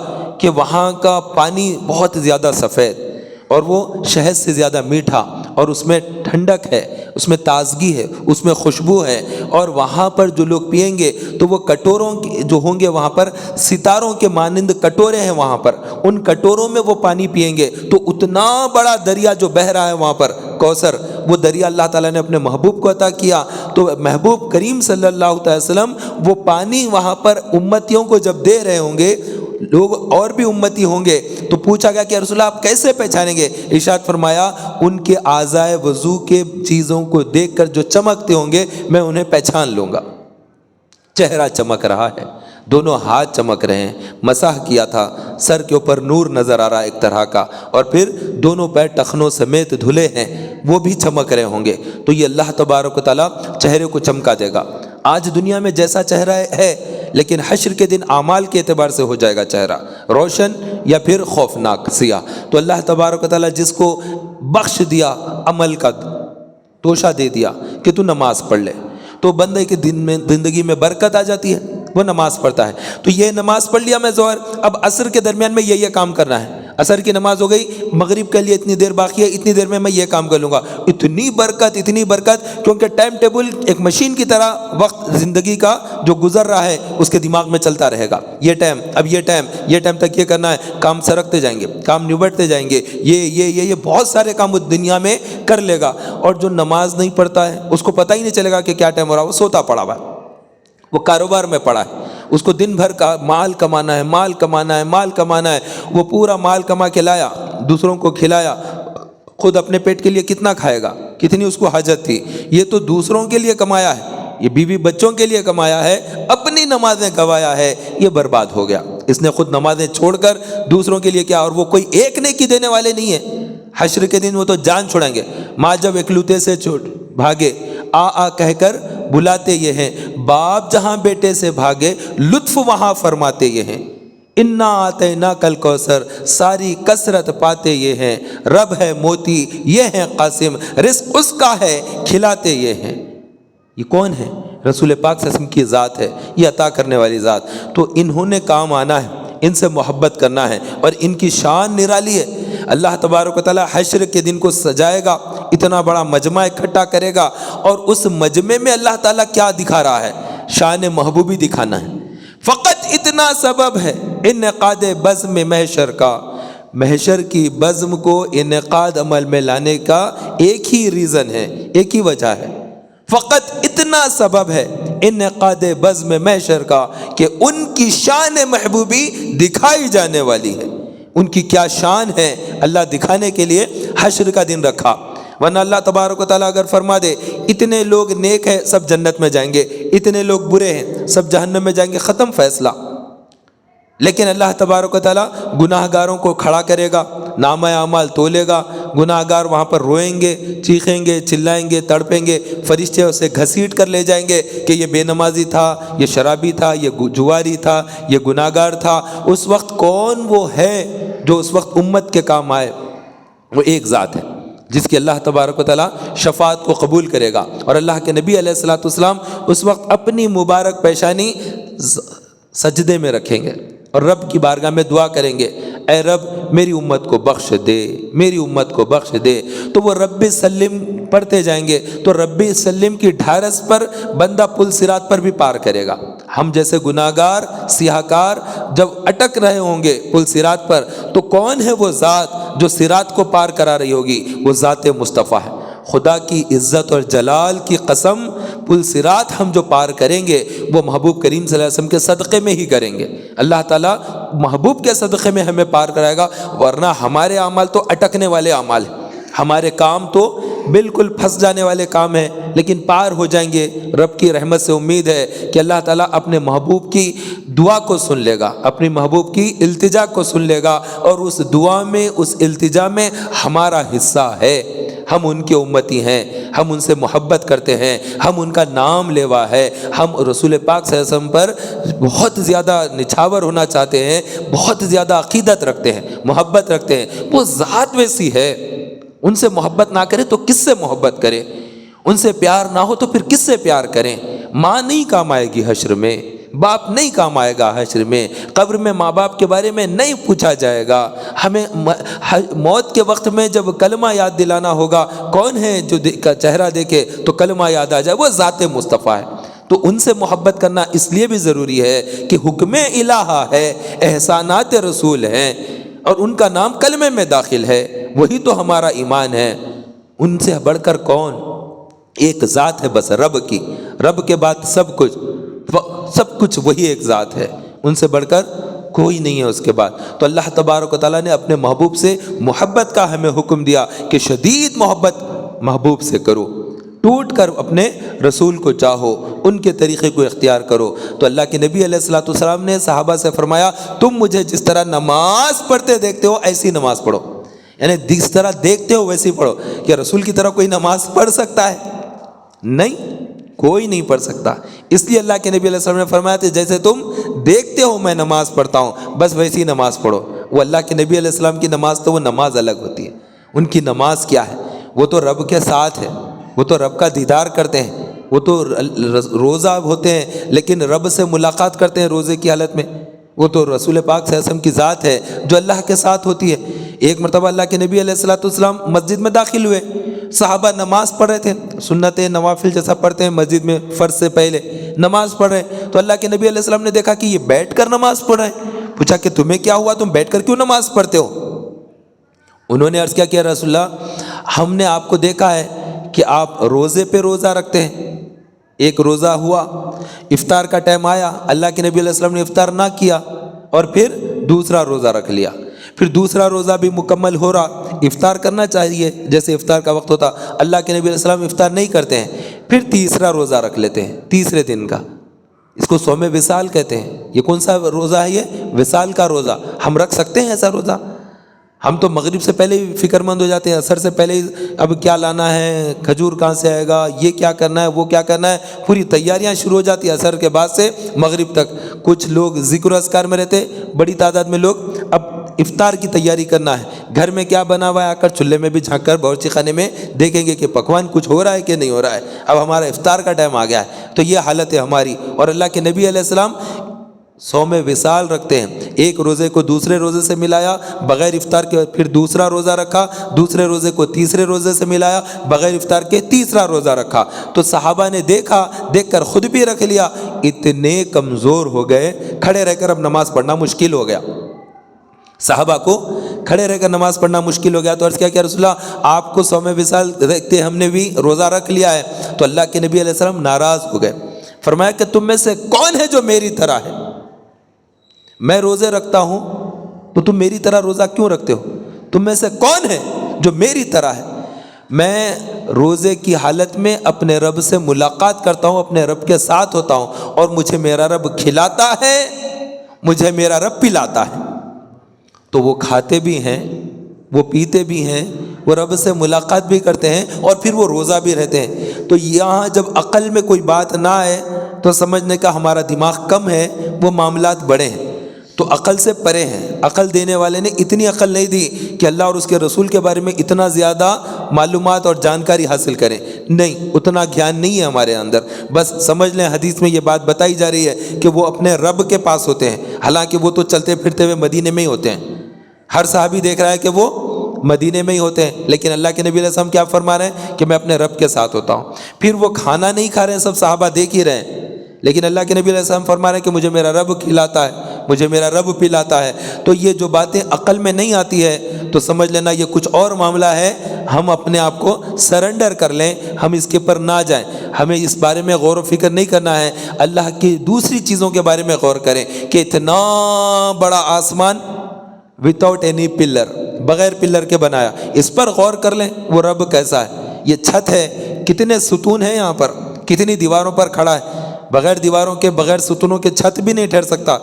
کہ وہاں کا پانی بہت زیادہ سفید اور وہ شہد سے زیادہ میٹھا، اور اس میں ٹھنڈک ہے، اس میں تازگی ہے، اس میں خوشبو ہے، اور وہاں پر جو لوگ پئیں گے تو وہ کٹوروں جو ہوں گے وہاں پر ستاروں کے مانند کٹورے ہیں وہاں پر، ان کٹوروں میں وہ پانی پئیں گے۔ تو اتنا بڑا دریا جو بہہ رہا ہے وہاں پر کوثر، وہ دریا اللہ تعالیٰ نے اپنے محبوب کو عطا کیا۔ تو محبوب کریم صلی اللہ علیہ وسلم وہ پانی وہاں پر امتیوں کو جب دے رہے ہوں گے، لوگ اور بھی امتی ہوں گے، تو پوچھا گیا کہ رسول اللہ آپ کیسے پہچانیں گے؟ ارشاد فرمایا ان کے اعضائے وضو کے چیزوں کو دیکھ کر جو چمکتے ہوں گے میں انہیں پہچان لوں گا۔ چہرہ چمک رہا ہے، دونوں ہاتھ چمک رہے ہیں، مسح کیا تھا، سر کے اوپر نور نظر آ رہا ہے ایک طرح کا، اور پھر دونوں پیر ٹخنوں سمیت دھلے ہیں، وہ بھی چمک رہے ہوں گے۔ تو یہ اللہ تبارک و تعالیٰ چہرے کو چمکا دے گا۔ آج دنیا میں جیسا چہرہ ہے، لیکن حشر کے دن اعمال کے اعتبار سے ہو جائے گا چہرہ روشن یا پھر خوفناک سیاہ۔ تو اللہ تبارک و تعالیٰ جس کو بخش دیا، عمل کا توشہ دے دیا کہ تو نماز پڑھ لے، تو بندے کے دن میں زندگی میں برکت آ جاتی ہے، وہ نماز پڑھتا ہے۔ تو یہ نماز پڑھ لیا میں ظہر، اب عصر کے درمیان میں یہ کام کرنا ہے، عصر کی نماز ہو گئی، مغرب کے لیے اتنی دیر باقی ہے، اتنی دیر میں یہ کام کر لوں گا۔ اتنی برکت، کیونکہ ٹائم ٹیبل ایک مشین کی طرح وقت زندگی کا جو گزر رہا ہے اس کے دماغ میں چلتا رہے گا، یہ ٹائم، اب یہ ٹائم تک یہ کرنا ہے، کام سرکتے جائیں گے، کام نبٹتے جائیں گے، یہ بہت سارے کام وہ دنیا میں کر لے گا۔ اور جو نماز نہیں پڑھتا ہے اس کو پتہ ہی نہیں چلے گا کہ کیا ٹائم ہو رہا ہے، وہ سوتا پڑا ہوا ہے، وہ کاروبار میں پڑا ہے، اس کو دن بھر کا مال کمانا ہے، مال کمانا ہے، مال کمانا ہے، وہ پورا مال کما کے لایا، دوسروں کو کھلایا، خود اپنے پیٹ کے لیے کتنا کھائے گا، کتنی اس کو حاجت تھی، یہ تو دوسروں کے لیے کمایا ہے، یہ بیوی بچوں کے لیے کمایا ہے، اپنی نمازیں گوایا ہے، یہ برباد ہو گیا۔ اس نے خود نمازیں چھوڑ کر دوسروں کے لیے کیا، اور وہ کوئی ایک نیکی دینے والے نہیں ہیں، حشر کے دن وہ تو جان چھوڑیں گے۔ ماں جب اکلوتے سے چھوٹ بھاگے، آ کہہ کر بلاتے یہ ہیں، باپ جہاں بیٹے سے بھاگے، لطف وہاں فرماتے یہ ہیں، انا آتیناک الکوثر، ساری کثرت پاتے یہ ہیں، رب ہے موتی یہ ہیں قاسم، رزق اس کا ہے کھلاتے یہ ہیں۔ یہ کون ہے؟ رسول پاک صلی اللہ علیہ وسلم کی ذات ہے، یہ عطا کرنے والی ذات۔ تو انہوں نے کام آنا ہے، ان سے محبت کرنا ہے، اور ان کی شان نرالی ہے۔ اللہ تبارک و تعالی حشر کے دن کو سجائے گا، اتنا بڑا مجمع اکٹھا کرے گا، اور اس مجمع میں اللہ تعالیٰ کیا دکھا رہا ہے؟ شان محبوبی دکھانا ہے۔ فقط اتنا سبب ہے انعقاد بزم محشر کا، محشر کی بزم کو انعقاد عمل میں لانے کا ایک ہی ریزن ہے، ایک ہی وجہ ہے، فقط اتنا سبب ہے انعقاد بزم محشر کا کہ ان کی شان محبوبی دکھائی جانے والی ہے۔ ان کی کیا شان ہے اللہ دکھانے کے لیے حشر کا دن رکھا، ورنہ اللہ تبارک و تعالیٰ اگر فرما دے اتنے لوگ نیک ہیں سب جنت میں جائیں گے، اتنے لوگ برے ہیں سب جہنم میں جائیں گے، ختم فیصلہ۔ لیکن اللہ تبارک و تعالیٰ گناہ گاروں کو کھڑا کرے گا، نامہ اعمال تولے گا، گناہ گار وہاں پر روئیں گے، چیخیں گے، چلائیں گے، تڑپیں گے، فرشتے اسے گھسیٹ کر لے جائیں گے کہ یہ بے نمازی تھا، یہ شرابی تھا، یہ جواری تھا، یہ گناہ گار تھا۔ اس وقت کون وہ ہے جو اس وقت امت کے کام آئے؟ وہ ایک ذات ہے جس کی اللہ تبارک و تعالیٰ شفاعت کو قبول کرے گا، اور اللہ کے نبی علیہ الصلوۃ والسلام اس وقت اپنی مبارک پیشانی سجدے میں رکھیں گے اور رب کی بارگاہ میں دعا کریں گے، اے رب میری امت کو بخش دے، میری امت کو بخش دے۔ تو وہ رب سلم پڑھتے جائیں گے تو رب سلم کی ڈھارس پر بندہ پل صراط پر بھی پار کرے گا۔ ہم جیسے گناہ گار سیاہ کار جب اٹک رہے ہوں گے پل صراط پر، تو کون ہے وہ ذات جو صراط کو پار کرا رہی ہوگی؟ وہ ذات مصطفیٰ ہے۔ خدا کی عزت اور جلال کی قسم، پل صراط ہم جو پار کریں گے وہ محبوب کریم صلی اللہ علیہ وسلم کے صدقے میں ہی کریں گے۔ اللہ تعالیٰ محبوب کے صدقے میں ہمیں پار کرائے گا، ورنہ ہمارے اعمال تو اٹکنے والے اعمال ہیں، ہمارے کام تو بالکل پھنس جانے والے کام ہیں، لیکن پار ہو جائیں گے۔ رب کی رحمت سے امید ہے کہ اللہ تعالیٰ اپنے محبوب کی دعا کو سن لے گا، اپنی محبوب کی التجا کو سن لے گا، اور اس دعا میں، اس التجا میں ہمارا حصہ ہے۔ ہم ان کے امتی ہیں، ہم ان سے محبت کرتے ہیں، ہم ان کا نام لیوا ہے، ہم رسول پاک صلی اللہ علیہ وسلم پر بہت زیادہ نچھاور ہونا چاہتے ہیں، بہت زیادہ عقیدت رکھتے ہیں، محبت رکھتے ہیں۔ وہ ذات ویسی ہے، ان سے محبت نہ کرے تو کس سے محبت کرے؟ ان سے پیار نہ ہو تو پھر کس سے پیار کریں؟ ماں نہیں کام آئے گی حشر میں، باپ نہیں کام آئے گا حشر میں، قبر میں ماں باپ کے بارے میں نہیں پوچھا جائے گا۔ ہمیں موت کے وقت میں جب کلمہ یاد دلانا ہوگا، کون ہے جو چہرہ دیکھے تو کلمہ یاد آ جائے؟ وہ ذات مصطفیٰ ہے۔ تو ان سے محبت کرنا اس لیے بھی ضروری ہے کہ حکم الہہ ہے، احسانات رسول ہیں، اور ان کا نام کلمے میں داخل ہے، وہی تو ہمارا ایمان ہے۔ ان سے بڑھ کر کون؟ ایک ذات ہے بس، رب کی، رب کے بعد سب کچھ وہی ایک ذات ہے، ان سے بڑھ کر کوئی نہیں ہے اس کے بعد۔ تو اللہ تبارک و تعالیٰ نے اپنے محبوب سے محبت کا ہمیں حکم دیا کہ شدید محبت محبوب سے کرو، ٹوٹ کر اپنے رسول کو چاہو، ان کے طریقے کو اختیار کرو۔ تو اللہ کے نبی علیہ الصلوۃ والسلام نے صحابہ سے فرمایا، تم مجھے جس طرح نماز پڑھتے دیکھتے ہو ایسی نماز پڑھو، یعنی جس طرح دیکھتے ہو ویسی پڑھو۔ کیا رسول کی طرح کوئی نماز پڑھ سکتا ہے؟ نہیں، کوئی نہیں پڑھ سکتا۔ اس لیے اللہ کے نبی علیہ السلام نے فرمایا تھا، جیسے تم دیکھتے ہو میں نماز پڑھتا ہوں بس ویسی نماز پڑھو۔ وہ اللہ کے نبی علیہ السلام کی نماز تو وہ نماز الگ ہوتی ہے، ان کی نماز کیا ہے؟ وہ تو رب کے ساتھ ہے، وہ تو رب کا دیدار کرتے ہیں، وہ تو روزہ ہوتے ہیں لیکن رب سے ملاقات کرتے ہیں روزے کی حالت میں۔ وہ تو رسول پاک صلی اللہ علیہ وسلم کی ذات ہے جو اللہ کے ساتھ ہوتی ہے۔ ایک مرتبہ اللہ کے نبی علیہ الصلوۃ والسلام مسجد میں داخل ہوئے، صحابہ نماز پڑھ رہے تھے، سنت نوافل جیسا پڑھتے ہیں مسجد میں، فرض سے پہلے نماز پڑھ رہے ہیں۔ تو اللہ کے نبی علیہ السلام نے دیکھا کہ یہ بیٹھ کر نماز پڑھ رہے ہیں، پوچھا کہ تمہیں کیا ہوا، تم بیٹھ کر کیوں نماز پڑھتے ہو؟ انہوں نے عرض کیا کہ رسول اللہ، ہم نے آپ کو دیکھا ہے کہ آپ روزے پہ روزہ رکھتے ہیں، ایک روزہ ہوا، افطار کا ٹائم آیا، اللہ کے نبی علیہ السلام نے افطار نہ کیا اور پھر دوسرا روزہ رکھ لیا، پھر دوسرا روزہ بھی مکمل ہو رہا، افطار کرنا چاہیے جیسے افطار کا وقت ہوتا، اللہ کے نبی علیہ السلام افطار نہیں کرتے ہیں، پھر تیسرا روزہ رکھ لیتے ہیں تیسرے دن کا، اس کو صوم وصال کہتے ہیں۔ یہ کون سا روزہ ہے؟ یہ وصال کا روزہ۔ ہم رکھ سکتے ہیں ایسا روزہ؟ ہم تو مغرب سے پہلے ہی فکر مند ہو جاتے ہیں، عصر سے پہلے ہی اب کیا لانا ہے، کھجور کہاں سے آئے گا، یہ کیا کرنا ہے، وہ کیا کرنا ہے، پوری تیاریاں شروع ہو جاتی ہیں عصر کے بعد سے مغرب تک۔ کچھ لوگ ذکر و اذکار میں رہتے، بڑی تعداد میں لوگ اب افطار کی تیاری کرنا ہے، گھر میں کیا بنا ہوا ہے، آ کر چولہے میں بھی جھانک کر باورچی خانے میں دیکھیں گے کہ پکوان کچھ ہو رہا ہے کہ نہیں ہو رہا ہے، اب ہمارا افطار کا ٹائم آ گیا ہے۔ تو یہ حالت ہے ہماری، اور اللہ کے نبی علیہ السلام صوم وصال رکھتے ہیں، ایک روزے کو دوسرے روزے سے ملایا بغیر افطار کے، پھر دوسرا روزہ رکھا، دوسرے روزے کو تیسرے روزے سے ملایا بغیر افطار کے، تیسرا روزہ رکھا۔ تو صحابہ نے دیکھا، دیکھ کر خود بھی رکھ لیا، اتنے کمزور ہو گئے کھڑے رہ کر اب نماز پڑھنا مشکل ہو گیا، صحابہ کو کھڑے رہ کر نماز پڑھنا مشکل ہو گیا۔ تو عرض کیا کہ رسول اللہ آپ کو صوم وصال رکھتے ہم نے بھی روزہ رکھ لیا ہے۔ تو اللہ کے نبی علیہ السلام ناراض ہو گئے، فرمایا کہ تم میں سے کون ہے جو میری طرح ہے؟ میں روزے رکھتا ہوں تو تم میری طرح روزہ کیوں رکھتے ہو؟ تم میں سے کون ہے جو میری طرح ہے؟ میں روزے کی حالت میں اپنے رب سے ملاقات کرتا ہوں، اپنے رب کے ساتھ ہوتا ہوں، اور مجھے میرا رب کھلاتا ہے، مجھے میرا رب پلاتا ہے۔ تو وہ کھاتے بھی ہیں، وہ پیتے بھی ہیں، وہ رب سے ملاقات بھی کرتے ہیں، اور پھر وہ روزہ بھی رہتے ہیں۔ تو یہاں جب عقل میں کوئی بات نہ آئے تو سمجھنے کا ہمارا دماغ کم ہے، وہ معاملات بڑے ہیں، تو عقل سے پرے ہیں۔ عقل دینے والے نے اتنی عقل نہیں دی کہ اللہ اور اس کے رسول کے بارے میں اتنا زیادہ معلومات اور جانکاری حاصل کریں، نہیں، اتنا گیان نہیں ہے ہمارے اندر۔ بس سمجھ لیں حدیث میں یہ بات بتائی جا رہی ہے کہ وہ اپنے رب کے پاس ہوتے ہیں، حالانکہ وہ تو چلتے پھرتے ہوئے مدینے میں ہی ہوتے ہیں، ہر صحابی دیکھ رہا ہے کہ وہ مدینے میں ہی ہوتے ہیں، لیکن اللہ کے نبی علیہ السلام کیا فرما رہے ہیں کہ میں اپنے رب کے ساتھ ہوتا ہوں۔ پھر وہ کھانا نہیں کھا رہے ہیں، سب صحابہ دیکھ ہی رہے ہیں، لیکن اللہ کے نبی علیہ السلام فرما رہے ہیں کہ مجھے میرا رب کھلاتا ہے، مجھے میرا رب پلاتا ہے۔ تو یہ جو باتیں عقل میں نہیں آتی ہے تو سمجھ لینا یہ کچھ اور معاملہ ہے، ہم اپنے آپ کو سرنڈر کر لیں، ہم اس کے پر نہ جائیں، ہمیں اس بارے میں غور و فکر نہیں کرنا ہے، اللہ کی دوسری چیزوں کے بارے میں غور کریں کہ اتنا بڑا آسمان وداؤٹ اینی پلر، بغیر پلر کے بنایا، اس پر غور کر لیں وہ رب کیسا ہے۔ یہ چھت ہے، کتنے ستون ہیں یہاں پر، کتنی دیواروں پر کھڑا ہے، بغیر دیواروں کے، بغیر ستونوں کے چھت بھی نہیں ٹھہر سکتا،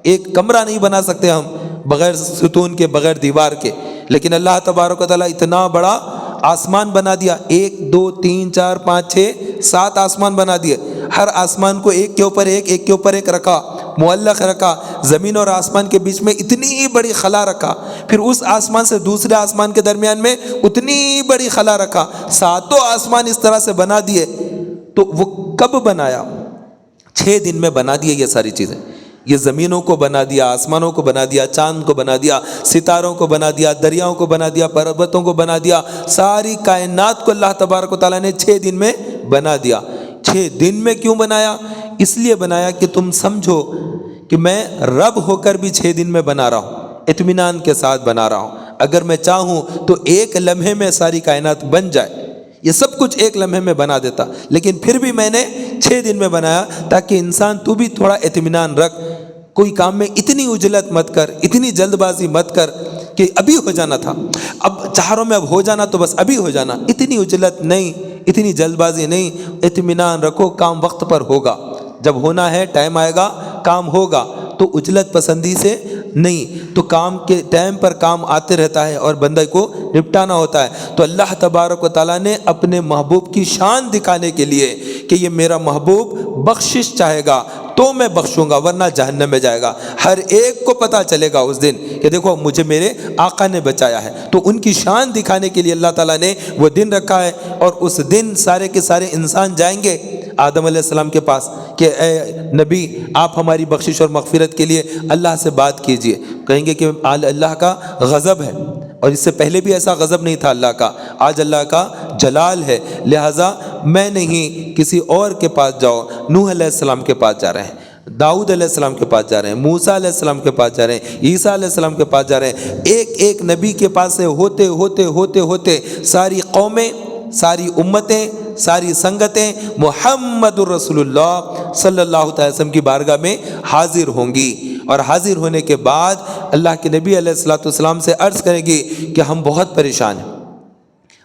ایک کمرہ نہیں بنا سکتے ہم بغیر ستون کے، بغیر دیوار کے، لیکن اللہ تبارک و تعالیٰ اتنا بڑا آسمان بنا دیا، 1 2 3 4 5 6 7 آسمان بنا دیے، ہر آسمان کو ایک کے اوپر ایک، ایک کے اوپر ایک رکھا، معلق رکھا، زمین اور آسمان کے بیچ میں اتنی بڑی خلا رکھا، پھر اس آسمان سے دوسرے آسمان کے درمیان میں اتنی بڑی خلا رکھا، 7 آسمان اس طرح سے بنا دیے۔ تو وہ کب بنایا؟ 6 دن میں بنا دیے یہ ساری چیزیں، یہ زمینوں کو بنا دیا، آسمانوں کو بنا دیا، چاند کو بنا دیا، ستاروں کو بنا دیا، دریاؤں کو بنا دیا، پروتوں کو بنا دیا، ساری کائنات کو اللہ تبارک و تعالیٰ نے 6 دن میں بنا دیا۔ 6 دن میں کیوں بنایا؟ اس لیے بنایا کہ تم سمجھو کہ میں رب ہو کر بھی 6 دن میں بنا رہا ہوں، اطمینان کے ساتھ بنا رہا ہوں۔ اگر میں چاہوں تو ایک لمحے میں ساری کائنات بن جائے، یہ سب کچھ ایک لمحے میں بنا دیتا، لیکن پھر بھی میں نے 6 دن میں بنایا تاکہ انسان تو بھی تھوڑا اطمینان رکھ، کوئی کام میں اتنی عجلت مت کر، اتنی جلد بازی مت کر کہ ابھی ہو جانا تھا، اب چاروں میں اب ہو جانا تو بس ابھی ہو جانا، اتنی عجلت نہیں، اتنی جلد بازی نہیں، اطمینان رکھو، کام وقت پر ہوگا، جب ہونا ہے ٹائم آئے گا کام ہوگا، تو عجلت پسندی سے نہیں، تو کام کے ٹائم پر کام آتے رہتا ہے اور بندے کو نپٹانا ہوتا ہے۔ تو اللہ تبارک و تعالیٰ نے اپنے محبوب کی شان دکھانے کے لیے کہ یہ میرا محبوب بخشش چاہے گا تو میں بخشوں گا، ورنہ جہنم میں جائے گا، ہر ایک کو پتہ چلے گا اس دن کہ دیکھو مجھے میرے آقا نے بچایا ہے۔ تو ان کی شان دکھانے کے لیے اللہ تعالیٰ نے وہ دن رکھا ہے، اور اس دن سارے کے سارے انسان جائیں گے آدم علیہ السلام کے پاس کہ اے نبی آپ ہماری بخشش اور مغفرت کے لیے اللہ سے بات کیجئے، کہیں گے کہ اللہ کا غضب ہے، اور اس سے پہلے بھی ایسا غضب نہیں تھا اللہ کا، آج اللہ کا جلال ہے، لہٰذا میں نہیں، کسی اور کے پاس جاؤ۔ نوح علیہ السلام کے پاس جا رہے ہیں، داؤد علیہ السلام کے پاس جا رہے ہیں، موسیٰ علیہ السلام کے پاس جا رہے ہیں، عیسیٰ علیہ السلام کے پاس جا رہے ہیں، ایک ایک نبی کے پاس سے ہوتے ہوتے ہوتے ہوتے ساری قومیں ساری امتیں، ساری سنگتیں محمد الرسولullah صلی اللہ علیہ وسلم کی بارگاہ میں حاضر ہوں گی، اور حاضر ہونے کے بعد اللہ کے نبی علیہ الصلوۃ والسلام سے عرض کریں گی کہ ہم بہت پریشان ہیں،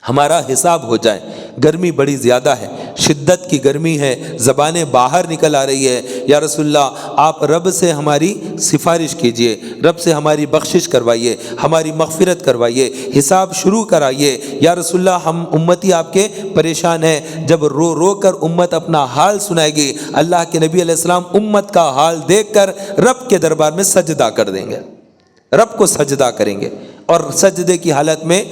ہمارا حساب ہو جائے، گرمی بڑی زیادہ ہے، شدت کی گرمی ہے، زبانیں باہر نکل آ رہی ہے، یا رسول اللہ آپ رب سے ہماری سفارش کیجئے، رب سے ہماری بخشش کروائیے، ہماری مغفرت کروائیے، حساب شروع کرائیے، یا رسول اللہ ہم امتی آپ کے پریشان ہیں۔ جب رو رو کر امت اپنا حال سنائے گی، اللہ کے نبی علیہ السلام امت کا حال دیکھ کر رب کے دربار میں سجدہ کر دیں گے، رب کو سجدہ کریں گے، اور سجدے کی حالت میں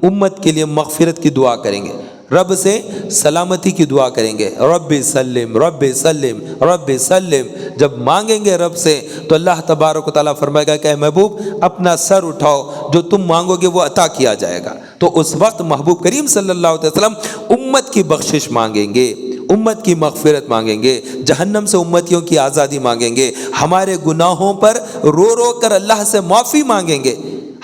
امت کے لیے مغفرت کی دعا کریں گے، رب سے سلامتی کی دعا کریں گے، رب سلم رب سلم رب سلم۔ جب مانگیں گے رب سے تو اللہ تبارک و تعالیٰ فرمائے گا کہ اے محبوب اپنا سر اٹھاؤ، جو تم مانگو گے وہ عطا کیا جائے گا۔ تو اس وقت محبوب کریم صلی اللہ علیہ وسلم امت کی بخشش مانگیں گے، امت کی مغفرت مانگیں گے، جہنم سے امتیوں کی آزادی مانگیں گے، ہمارے گناہوں پر رو رو کر اللہ سے معافی مانگیں گے،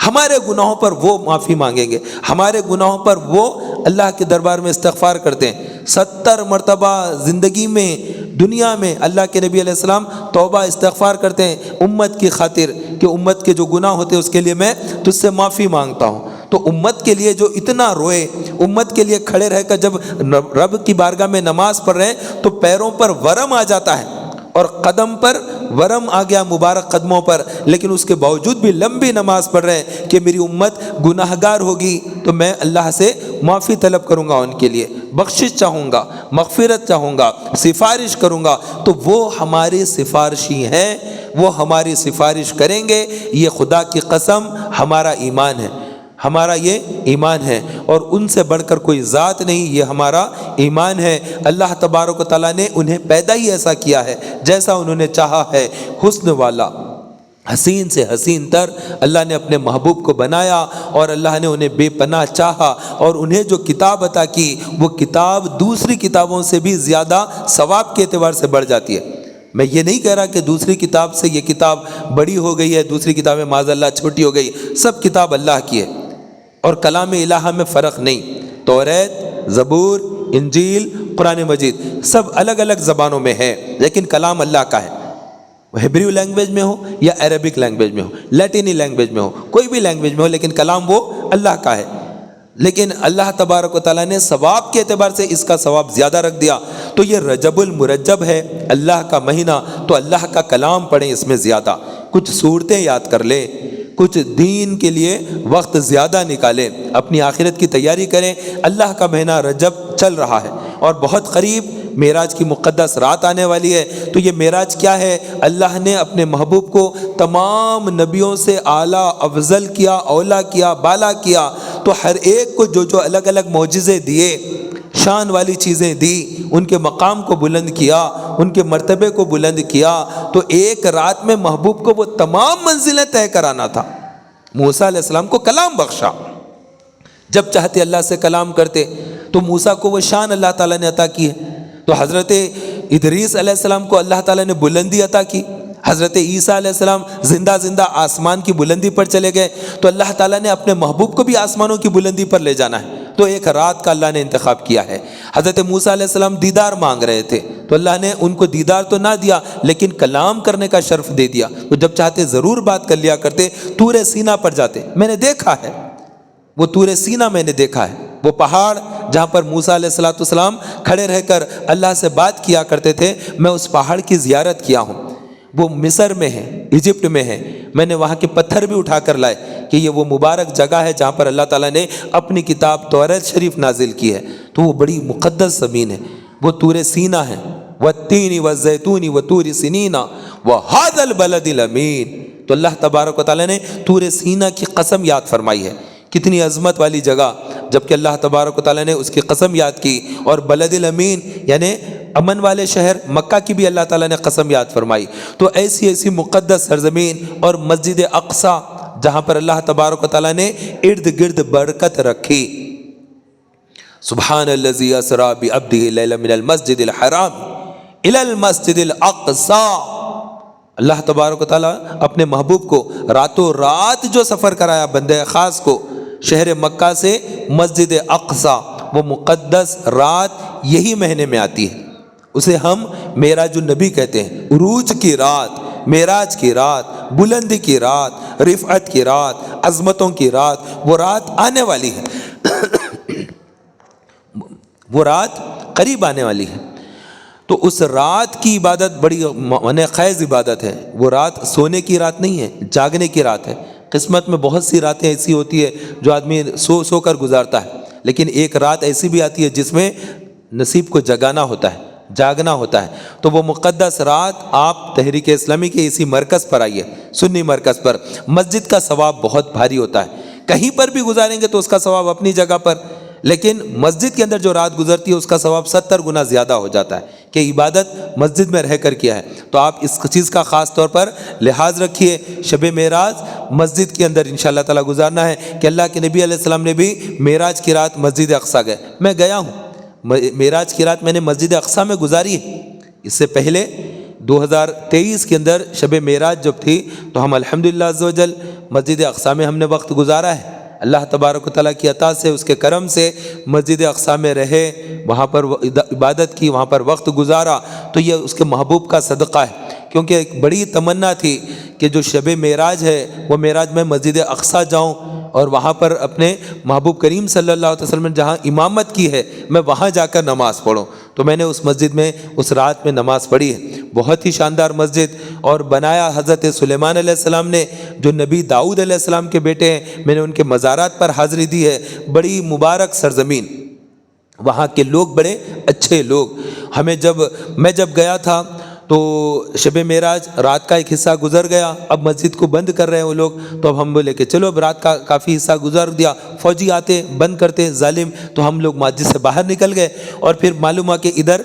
ہمارے گناہوں پر وہ معافی مانگیں گے، ہمارے گناہوں پر وہ اللہ کے دربار میں استغفار کرتے ہیں۔ 70 مرتبہ زندگی میں، دنیا میں اللہ کے نبی علیہ السلام توبہ استغفار کرتے ہیں امت کی خاطر، کہ امت کے جو گناہ ہوتے ہیں اس کے لیے میں تجھ سے معافی مانگتا ہوں۔ تو امت کے لیے جو اتنا روئے، امت کے لیے کھڑے رہ کر جب رب کی بارگاہ میں نماز پڑھ رہے ہیں تو پیروں پر ورم آ جاتا ہے، اور قدم پر ورم آ گیا مبارک قدموں پر، لیکن اس کے باوجود بھی لمبی نماز پڑھ رہے ہیں کہ میری امت گناہگار ہوگی تو میں اللہ سے معافی طلب کروں گا، ان کے لیے بخشش چاہوں گا، مغفرت چاہوں گا، سفارش کروں گا، تو وہ ہمارے سفارشی ہیں، وہ ہماری سفارش کریں گے۔ یہ خدا کی قسم ہمارا ایمان ہے، ہمارا یہ ایمان ہے، اور ان سے بڑھ کر کوئی ذات نہیں، یہ ہمارا ایمان ہے۔ اللہ تبارک و تعالیٰ نے انہیں پیدا ہی ایسا کیا ہے جیسا انہوں نے چاہا ہے، حسن والا، حسین سے حسین تر اللہ نے اپنے محبوب کو بنایا، اور اللہ نے انہیں بے پناہ چاہا، اور انہیں جو کتاب عطا کی وہ کتاب دوسری کتابوں سے بھی زیادہ ثواب کے اعتبار سے بڑھ جاتی ہے۔ میں یہ نہیں کہہ رہا کہ دوسری کتاب سے یہ کتاب بڑی ہو گئی ہے، دوسری کتابیں معاذ اللہ چھوٹی ہو گئی، سب کتاب اللہ کی ہے، اور کلام الہ میں فرق نہیں۔ توریت، زبور، انجیل، قرآن مجید سب الگ الگ زبانوں میں ہے، لیکن کلام اللہ کا ہے، ہیبریو لینگویج میں ہو یا عربک لینگویج میں ہو، لیٹینی لینگویج میں ہو، کوئی بھی لینگویج میں ہو، لیکن کلام وہ اللہ کا ہے۔ لیکن اللہ تبارک و تعالیٰ نے ثواب کے اعتبار سے اس کا ثواب زیادہ رکھ دیا۔ تو یہ رجب المرجب ہے، اللہ کا مہینہ، تو اللہ کا کلام پڑھیں اس میں زیادہ، کچھ صورتیں یاد کر لیں، کچھ دین کے لیے وقت زیادہ نکالیں، اپنی آخرت کی تیاری کریں۔ اللہ کا مہینہ رجب چل رہا ہے، اور بہت قریب معراج کی مقدس رات آنے والی ہے۔ تو یہ معراج کیا ہے؟ اللہ نے اپنے محبوب کو تمام نبیوں سے اعلیٰ افضل کیا، اولا کیا، بالا کیا، تو ہر ایک کو جو جو الگ الگ معجزے دیے، شان والی چیزیں دی، ان کے مقام کو بلند کیا، ان کے مرتبے کو بلند کیا، تو ایک رات میں محبوب کو وہ تمام منزلیں طے کرانا تھا۔ موسیٰ علیہ السلام کو کلام بخشا، جب چاہتے اللہ سے کلام کرتے، تو موسیٰ کو وہ شان اللہ تعالیٰ نے عطا کی ہے۔ تو حضرت ادریس علیہ السلام کو اللہ تعالیٰ نے بلندی عطا کی، حضرت عیسیٰ علیہ السلام زندہ زندہ آسمان کی بلندی پر چلے گئے، تو اللہ تعالیٰ نے اپنے محبوب کو بھی آسمانوں کی بلندی پر لے جانا ہے، تو ایک رات کا اللہ نے انتخاب کیا ہے۔ حضرت موسیٰ علیہ السلام دیدار مانگ رہے تھے، تو اللہ نے ان کو دیدار تو نہ دیا لیکن کلام کرنے کا شرف دے دیا، تو جب چاہتے ضرور بات کر لیا کرتے، طور سینا پر جاتے۔ میں نے دیکھا ہے وہ طور سینا، میں نے دیکھا ہے وہ پہاڑ جہاں پر موسیٰ علیہ السلام کھڑے رہ کر اللہ سے بات کیا کرتے تھے، میں اس پہاڑ کی زیارت کیا ہوں۔ وہ مصر میں ہے، ایجپٹ میں ہے، میں نے وہاں کے پتھر بھی اٹھا کر لائے کہ یہ وہ مبارک جگہ ہے جہاں پر اللہ تعالیٰ نے اپنی کتاب توریت شریف نازل کی ہے، تو وہ بڑی مقدس زمین ہے، وہ طور سینا ہے۔ والتین والزیتون وطور سنین وہذا البلد الامین، تو اللہ تبارک و تعالیٰ نے طور سینا کی قسم یاد فرمائی ہے، کتنی عظمت والی جگہ، جبکہ اللہ تبارک و تعالیٰ نے اس کی قسم یاد کی، اور بلد الامین یعنی امن والے شہر مکہ کی بھی اللہ تعالیٰ نے قسم یاد فرمائی۔ تو ایسی ایسی مقدس سرزمین، اور مسجد اقصیٰ جہاں پر اللہ تبارک و تعالیٰ نے ارد گرد برکت رکھی۔ سبحان الذی اسریٰ بعبدہ لیلا من المسجد الحرام الی المسجد الاقصیٰ، اللہ تبارک و تعالیٰ اپنے محبوب کو راتوں رات جو سفر کرایا بندے خاص کو، شہر مکہ سے مسجد اقصیٰ، وہ مقدس رات یہی مہینے میں آتی ہے، اسے ہم معراج النبی کہتے ہیں، عروج کی رات، معراج کی رات، بلندی کی رات، رفعت کی رات، عظمتوں کی رات، وہ رات آنے والی ہے، وہ رات قریب آنے والی ہے۔ تو اس رات کی عبادت بڑی خیز عبادت ہے۔ وہ رات سونے کی رات نہیں ہے، جاگنے کی رات ہے۔ قسمت میں بہت سی راتیں ایسی ہوتی ہے جو آدمی سو کر گزارتا ہے، لیکن ایک رات ایسی بھی آتی ہے جس میں نصیب کو جگانا ہوتا ہے، جاگنا ہوتا ہے۔ تو وہ مقدس رات آپ تحریک اسلامی کے اسی مرکز پر آئیے، سنی مرکز پر۔ مسجد کا ثواب بہت بھاری ہوتا ہے، کہیں پر بھی گزاریں گے تو اس کا ثواب اپنی جگہ پر، لیکن مسجد کے اندر جو رات گزرتی ہے اس کا ثواب 70 گنا زیادہ ہو جاتا ہے کہ عبادت مسجد میں رہ کر کیا ہے۔ تو آپ اس چیز کا خاص طور پر لحاظ رکھیے، شب معراج مسجد کے اندر انشاءاللہ تعالی گزارنا ہے کہ اللہ کے نبی علیہ السلام نے بھی معراج کی رات مسجد اقصیٰ گئے، میں گیا ہوں، معراج کی رات میں نے مسجد اقصیٰ میں گزاری ہے۔ اس سے پہلے 2023 کے اندر شب معراج جب تھی تو ہم الحمدللہ عز و جل مسجد اقصیٰ میں ہم نے وقت گزارا ہے۔ اللہ تبارک و تعالیٰ کی عطا سے، اس کے کرم سے مسجد اقصیٰ میں رہے، وہاں پر عبادت کی، وہاں پر وقت گزارا، تو یہ اس کے محبوب کا صدقہ ہے، کیونکہ ایک بڑی تمنا تھی کہ جو شب معراج ہے وہ معراج میں مسجد اقصیٰ جاؤں اور وہاں پر اپنے محبوب کریم صلی اللہ علیہ وسلم نے جہاں امامت کی ہے میں وہاں جا کر نماز پڑھوں۔ تو میں نے اس مسجد میں اس رات میں نماز پڑھی ہے، بہت ہی شاندار مسجد، اور بنایا حضرت سلیمان علیہ السلام نے جو نبی داؤد علیہ السلام کے بیٹے ہیں، میں نے ان کے مزارات پر حاضری دی ہے۔ بڑی مبارک سرزمین، وہاں کے لوگ بڑے اچھے لوگ۔ میں جب گیا تھا تو شب معراج رات کا ایک حصہ گزر گیا، اب مسجد کو بند کر رہے ہیں وہ لوگ، تو اب ہم بولے کہ چلو اب رات کا کافی حصہ گزر دیا، فوجی آتے بند کرتے ظالم، تو ہم لوگ مسجد سے باہر نکل گئے، اور پھر معلوم ہوا کہ ادھر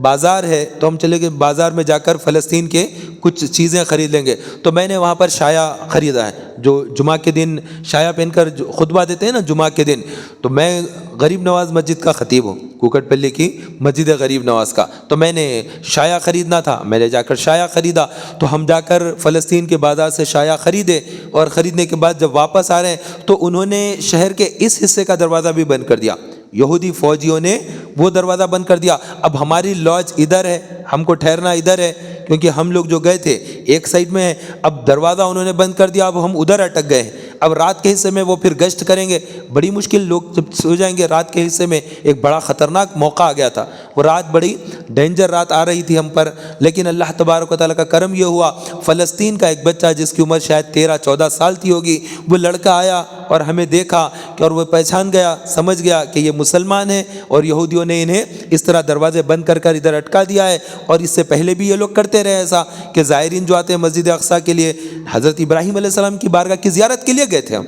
بازار ہے، تو ہم چلے گئے بازار میں جا کر فلسطین کے کچھ چیزیں خرید لیں گے۔ تو میں نے وہاں پر شایا خریدا ہے، جو جمعہ کے دن شایا پہن کر خطبہ دیتے ہیں نا جمعہ کے دن، تو میں غریب نواز مسجد کا خطیب ہوں، کوکٹ پلی کی مسجد غریب نواز کا، تو میں نے شایا خریدنا تھا، میں نے جا کر شایا خریدا۔ تو ہم جا کر فلسطین کے بازار سے شایا خریدے، اور خریدنے کے بعد جب واپس آ رہے ہیں تو انہوں نے شہر کے اس حصے کا دروازہ بھی بند کر دیا، یہودی فوجیوں نے وہ دروازہ بند کر دیا۔ اب ہماری لاج ادھر ہے، ہم کو ٹھہرنا ادھر ہے، کیونکہ ہم لوگ جو گئے تھے ایک سائیڈ میں ہے، اب دروازہ انہوں نے بند کر دیا، اب ہم ادھر اٹک گئے ہیں۔ اب رات کے حصے میں وہ پھر گشت کریں گے، بڑی مشکل، لوگ جب سو جائیں گے رات کے حصے میں، ایک بڑا خطرناک موقع آ گیا تھا، وہ رات بڑی ڈینجر رات آ رہی تھی ہم پر، لیکن اللہ تبارک و تعالیٰ کا کرم یہ ہوا، فلسطین کا ایک بچہ جس کی عمر شاید 13-14 سال کی ہوگی، وہ لڑکا آیا اور ہمیں دیکھا کہ، اور وہ پہچان گیا، سمجھ گیا کہ یہ مسلمان ہے، اور یہودیوں نے انہیں اس طرح دروازے بند کر کر ادھر اٹکا دیا ہے۔ اور اس سے پہلے بھی یہ لوگ کرتے رہے ایسا کہ زائرین جو آتے ہیں مسجد اقصیٰ کے لیے، حضرت ابراہیم علیہ السلام کی بارگاہ کی زیارت کے لیے گئے تھے ہم،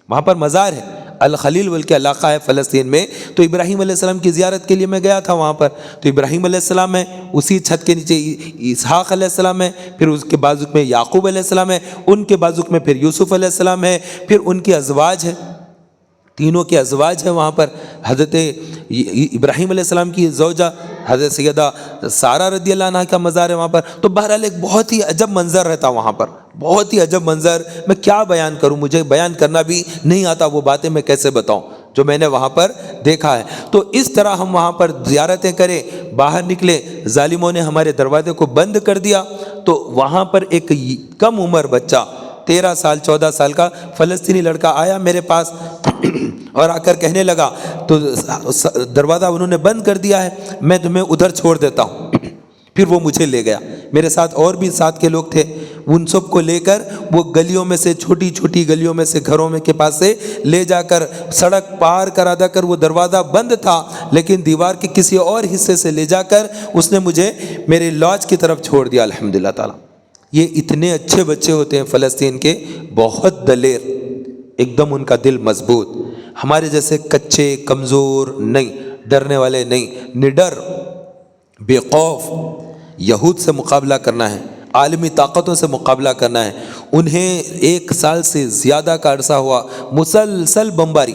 وہاں پر مزار ہے، الخلیل بول کے علاقہ ہے فلسطین میں، تو ابراہیم علیہ السلام کی زیارت کے لیے میں گیا تھا وہاں پر، تو ابراہیم علیہ السلام ہے، اسی چھت کے نیچے اسحاق علیہ السلام ہے، پھر اس کے بازو میں یعقوب علیہ السلام ہے، ان کے بازو میں پھر یوسف علیہ السلام ہے، پھر ان کے ازواج ہیں، تینوں کے ازواج ہیں وہاں پر، حضرت ابراہیم علیہ السلام کی زوجہ حضرت سیدہ سارہ رضی اللہ عنہ کا مزار ہے وہاں پر۔ تو بہرحال ایک بہت ہی عجب منظر رہتا وہاں پر، بہت ہی عجب منظر، میں کیا بیان کروں، مجھے بیان کرنا بھی نہیں آتا، وہ باتیں میں کیسے بتاؤں جو میں نے وہاں پر دیکھا ہے۔ تو اس طرح ہم وہاں پر زیارتیں کریں، باہر نکلے، ظالموں نے ہمارے دروازے کو بند کر دیا، تو وہاں پر ایک کم عمر بچہ 13 سال 14 سال کا فلسطینی لڑکا آیا میرے پاس اور آ کر کہنے لگا، تو دروازہ انہوں نے بند کر دیا ہے، میں تمہیں ادھر چھوڑ دیتا ہوں۔ پھر وہ مجھے لے گیا، میرے ساتھ اور بھی ساتھ کے لوگ تھے، ان سب کو لے کر وہ گلیوں میں سے، چھوٹی چھوٹی گلیوں میں سے، گھروں میں کے پاس سے لے جا کر سڑک پار کرا دا کر، وہ دروازہ بند تھا لیکن دیوار کے کسی اور حصے سے لے جا کر اس نے مجھے میرے لاج کی طرف چھوڑ دیا الحمدللہ تعالیٰ۔ یہ اتنے اچھے بچے ہوتے ہیں فلسطین کے، بہت دلیر، ایک دم ان کا دل مضبوط، ہمارے جیسے کچے کمزور نہیں، ڈرنے والے نہیں، نڈر بے خوف یہود سے مقابلہ کرنا ہے، عالمی طاقتوں سے مقابلہ کرنا ہے۔ انہیں 1 سال سے زیادہ کا عرصہ ہوا مسلسل بمباری،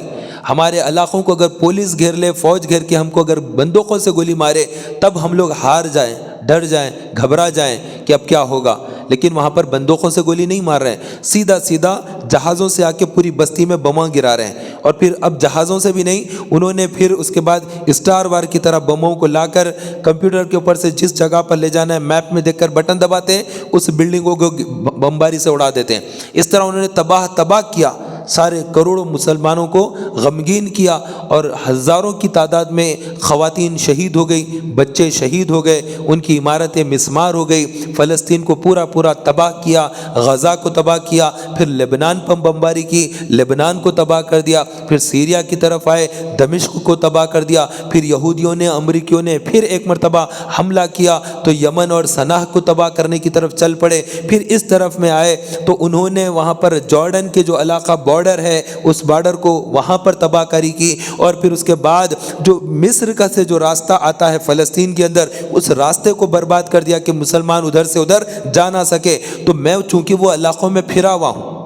ہمارے علاقوں کو اگر پولیس گھیر لے، فوج گھیر کے ہم کو اگر بندوقوں سے گولی مارے، تب ہم لوگ ہار جائیں، ڈر جائیں، گھبرا جائیں کہ اب کیا ہوگا، لیکن وہاں پر بندوقوں سے گولی نہیں مار رہے ہیں، سیدھا سیدھا جہازوں سے آ کے پوری بستی میں بماں گرا رہے ہیں، اور پھر اب جہازوں سے بھی نہیں، انہوں نے پھر اس کے بعد اسٹار وار کی طرح بموں کو لا کر کمپیوٹر کے اوپر سے جس جگہ پر لے جانا ہے میپ میں دیکھ کر بٹن دباتے ہیں، اس بلڈنگوں کو بمباری سے اڑا دیتے ہیں۔ اس طرح انہوں نے تباہ کیا، سارے کروڑوں مسلمانوں کو غمگین کیا، اور ہزاروں کی تعداد میں خواتین شہید ہو گئی، بچے شہید ہو گئے، ان کی عمارتیں مسمار ہو گئی، فلسطین کو پورا تباہ کیا، غزہ کو تباہ کیا، پھر لبنان پر بمباری کی، لبنان کو تباہ کر دیا، پھر سیریا کی طرف آئے، دمشق کو تباہ کر دیا، پھر یہودیوں نے امریکیوں نے پھر ایک مرتبہ حملہ کیا تو یمن اور صنعا کو تباہ کرنے کی طرف چل پڑے، پھر اس طرف میں آئے تو انہوں نے وہاں پر جارڈن کے جو علاقہ بارڈر ہے اس بارڈر کو وہاں پر تباہ کاری کی، اور پھر اس کے بعد جو مصر کا سے جو راستہ آتا ہے فلسطین کے اندر اس راستے کو برباد کر دیا کہ مسلمان ادھر سے ادھر جا نہ سکے۔ تو میں چونکہ وہ علاقوں میں پھرا ہوا ہوں،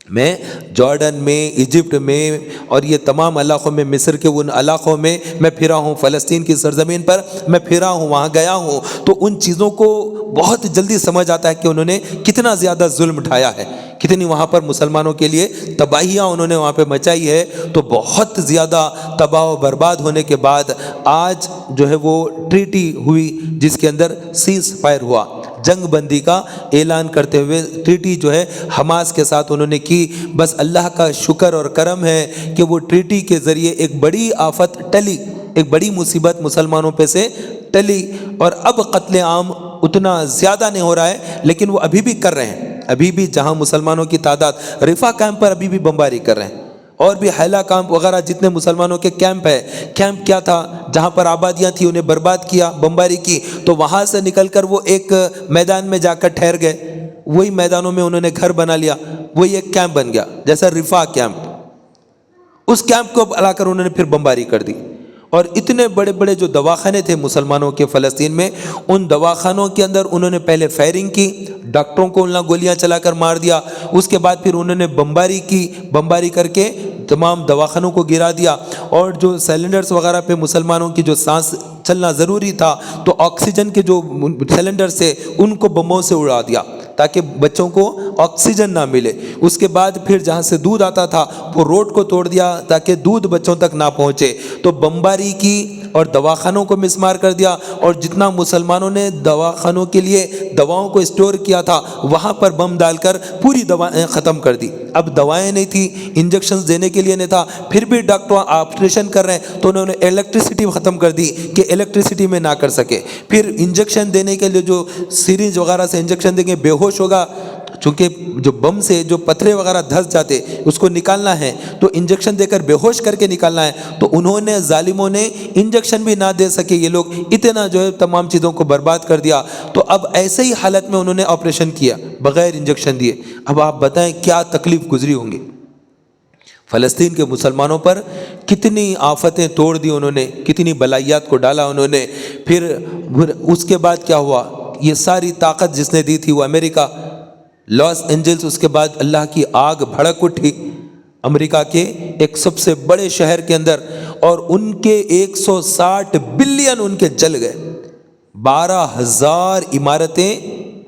میں جارڈن میں، ایجپٹ میں اور یہ تمام علاقوں میں، مصر کے ان علاقوں میں میں پھرا ہوں، فلسطین کی سرزمین پر میں پھرا ہوں، وہاں گیا ہوں، تو ان چیزوں کو بہت جلدی سمجھ آتا ہے کہ انہوں نے کتنا زیادہ ظلم اٹھایا ہے، کتنی وہاں پر مسلمانوں کے لیے تباہیاں انہوں نے وہاں پہ مچائی ہے۔ تو بہت زیادہ تباہ و برباد ہونے کے بعد آج جو ہے وہ ٹریٹی ہوئی جس کے اندر سیز فائر ہوا، جنگ بندی کا اعلان کرتے ہوئے ٹریٹی جو ہے حماس کے ساتھ انہوں نے کی۔ بس اللہ کا شکر اور کرم ہے کہ وہ ٹریٹی کے ذریعے ایک بڑی آفت ٹلی، ایک بڑی مصیبت مسلمانوں پہ سے ٹلی، اور اب قتل عام اتنا زیادہ نہیں ہو رہا ہے، لیکن وہ ابھی بھی کر رہے ہیں، ابھی بھی جہاں مسلمانوں کی تعداد رفا کیمپ پر ابھی بھی بمباری کر رہے ہیں، اور بھی حیلا کیمپ وغیرہ جتنے مسلمانوں کے کیمپ ہے، کیمپ کیا تھا جہاں پر آبادیاں تھیں انہیں برباد کیا، بمباری کی، تو وہاں سے نکل کر وہ ایک میدان میں جا کر ٹھہر گئے، وہی میدانوں میں انہوں نے گھر بنا لیا، وہی ایک کیمپ بن گیا جیسا رفا کیمپ، اس کیمپ کو لا کر انہوں نے پھر بمباری کر دی۔ اور اتنے بڑے بڑے جو دواخانے تھے مسلمانوں کے فلسطین میں، ان دواخانوں کے اندر انہوں نے پہلے فائرنگ کی، ڈاکٹروں کو انہوں نے گولیاں چلا کر مار دیا، اس کے بعد پھر انہوں نے بمباری کی، بمباری کر کے تمام دواخانوں کو گرا دیا، اور جو سلنڈرز وغیرہ پہ مسلمانوں کی جو سانس چلنا ضروری تھا تو آکسیجن کے جو سلنڈر سے ان کو بموں سے اڑا دیا تاکہ بچوں کو آکسیجن نہ ملے۔ اس کے بعد پھر جہاں سے دودھ آتا تھا وہ روڈ کو توڑ دیا تاکہ دودھ بچوں تک نہ پہنچے، تو بمباری کی اور دواخانوں کو مسمار کر دیا، اور جتنا مسلمانوں نے دواخانوں کے لیے دواؤں کو اسٹور کیا تھا وہاں پر بم ڈال کر پوری دوائیں ختم کر دی۔ اب دوائیں نہیں تھی، انجیکشنز دینے کے لیے نہیں تھا، پھر بھی ڈاکٹر آپریشن کر رہے ہیں تو انہوں نے الیکٹریسٹی ختم کر دی کہ الیکٹریسٹی میں نہ کر سکے، پھر انجیکشن دینے کے لیے جو سیرنج وغیرہ سے انجیکشن دیں گے بے ہوش ہوگا، چونکہ جو بم سے جو پتھرے وغیرہ دھس جاتے اس کو نکالنا ہے تو انجیکشن دے کر بے ہوش کر کے نکالنا ہے، تو انہوں نے ظالموں نے انجیکشن بھی نہ دے سکے یہ لوگ، اتنا جو ہے تمام چیزوں کو برباد کر دیا۔ تو اب ایسے ہی حالت میں انہوں نے آپریشن کیا بغیر انجیکشن دیے۔ اب آپ بتائیں کیا تکلیف گزری ہوں گی۔ فلسطین کے مسلمانوں پر کتنی آفتیں توڑ دی انہوں نے، کتنی بلائیات کو ڈالا انہوں نے۔ پھر اس کے بعد کیا ہوا، یہ ساری طاقت جس نے دی تھی وہ امریکہ، لاس اینجلس، اس کے بعد اللہ کی آگ بھڑک اٹھی امریکہ کے ایک سب سے بڑے شہر کے اندر، اور ان کے 160 بلین ان کے جل گئے، 12,000 عمارتیں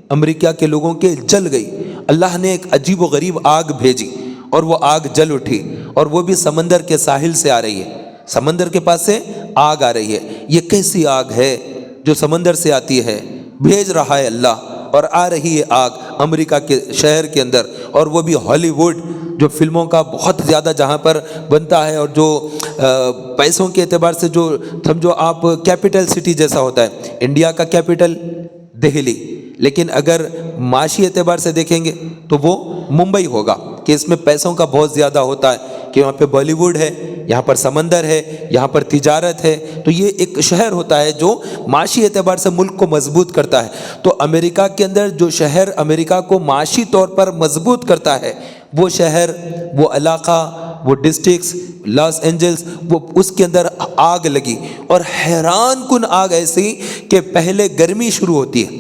امریکہ کے لوگوں کے جل گئی۔ اللہ نے ایک عجیب و غریب آگ بھیجی اور وہ آگ جل اٹھی، اور وہ بھی سمندر کے ساحل سے آ رہی ہے، سمندر کے پاس سے آگ آ رہی ہے۔ یہ کیسی آگ ہے جو سمندر سے آتی ہے، بھیج رہا ہے اللہ، اور آ رہی ہے آگ امریکہ کے شہر کے اندر، اور وہ بھی ہالی ووڈ جو فلموں کا بہت زیادہ جہاں پر بنتا ہے، اور جو پیسوں کے اعتبار سے جو سمجھو آپ کیپٹل سٹی جیسا ہوتا ہے، انڈیا کا کیپٹل دہلی، لیکن اگر معاشی اعتبار سے دیکھیں گے تو وہ ممبئی ہوگا، کہ اس میں پیسوں کا بہت زیادہ ہوتا ہے، کہ وہاں پہ بالی ووڈ ہے، یہاں پر سمندر ہے، یہاں پر تجارت ہے، تو یہ ایک شہر ہوتا ہے جو معاشی اعتبار سے ملک کو مضبوط کرتا ہے۔ تو امریکہ کے اندر جو شہر امریکہ کو معاشی طور پر مضبوط کرتا ہے، وہ شہر، وہ علاقہ، وہ ڈسٹرکٹس، لاس اینجلس، وہ اس کے اندر آگ لگی، اور حیران کن آگ ایسی کہ پہلے گرمی شروع ہوتی ہے،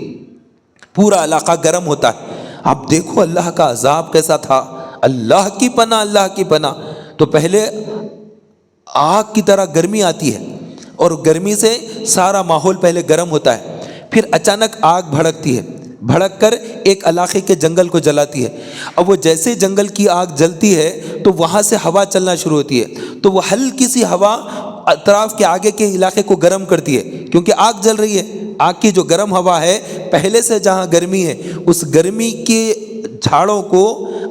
پورا علاقہ گرم ہوتا ہے۔ اب دیکھو اللہ کا عذاب کیسا تھا، اللہ کی پناہ، اللہ کی پناہ۔ تو پہلے آگ کی طرح گرمی آتی ہے، اور گرمی سے سارا ماحول پہلے گرم ہوتا ہے، پھر اچانک آگ بھڑکتی ہے، بھڑک کر ایک علاقے کے جنگل کو جلاتی ہے. اب وہ جیسے جنگل کی آگ جلتی ہے تو وہاں سے ہوا چلنا شروع ہوتی ہے, تو وہ ہلکی سی ہوا اطراف کے آگے کے علاقے کو گرم کرتی ہے, کیونکہ آگ جل رہی ہے. آگ کی جو گرم ہوا ہے, پہلے سے جہاں گرمی ہے, اس گرمی کے جھاڑوں کو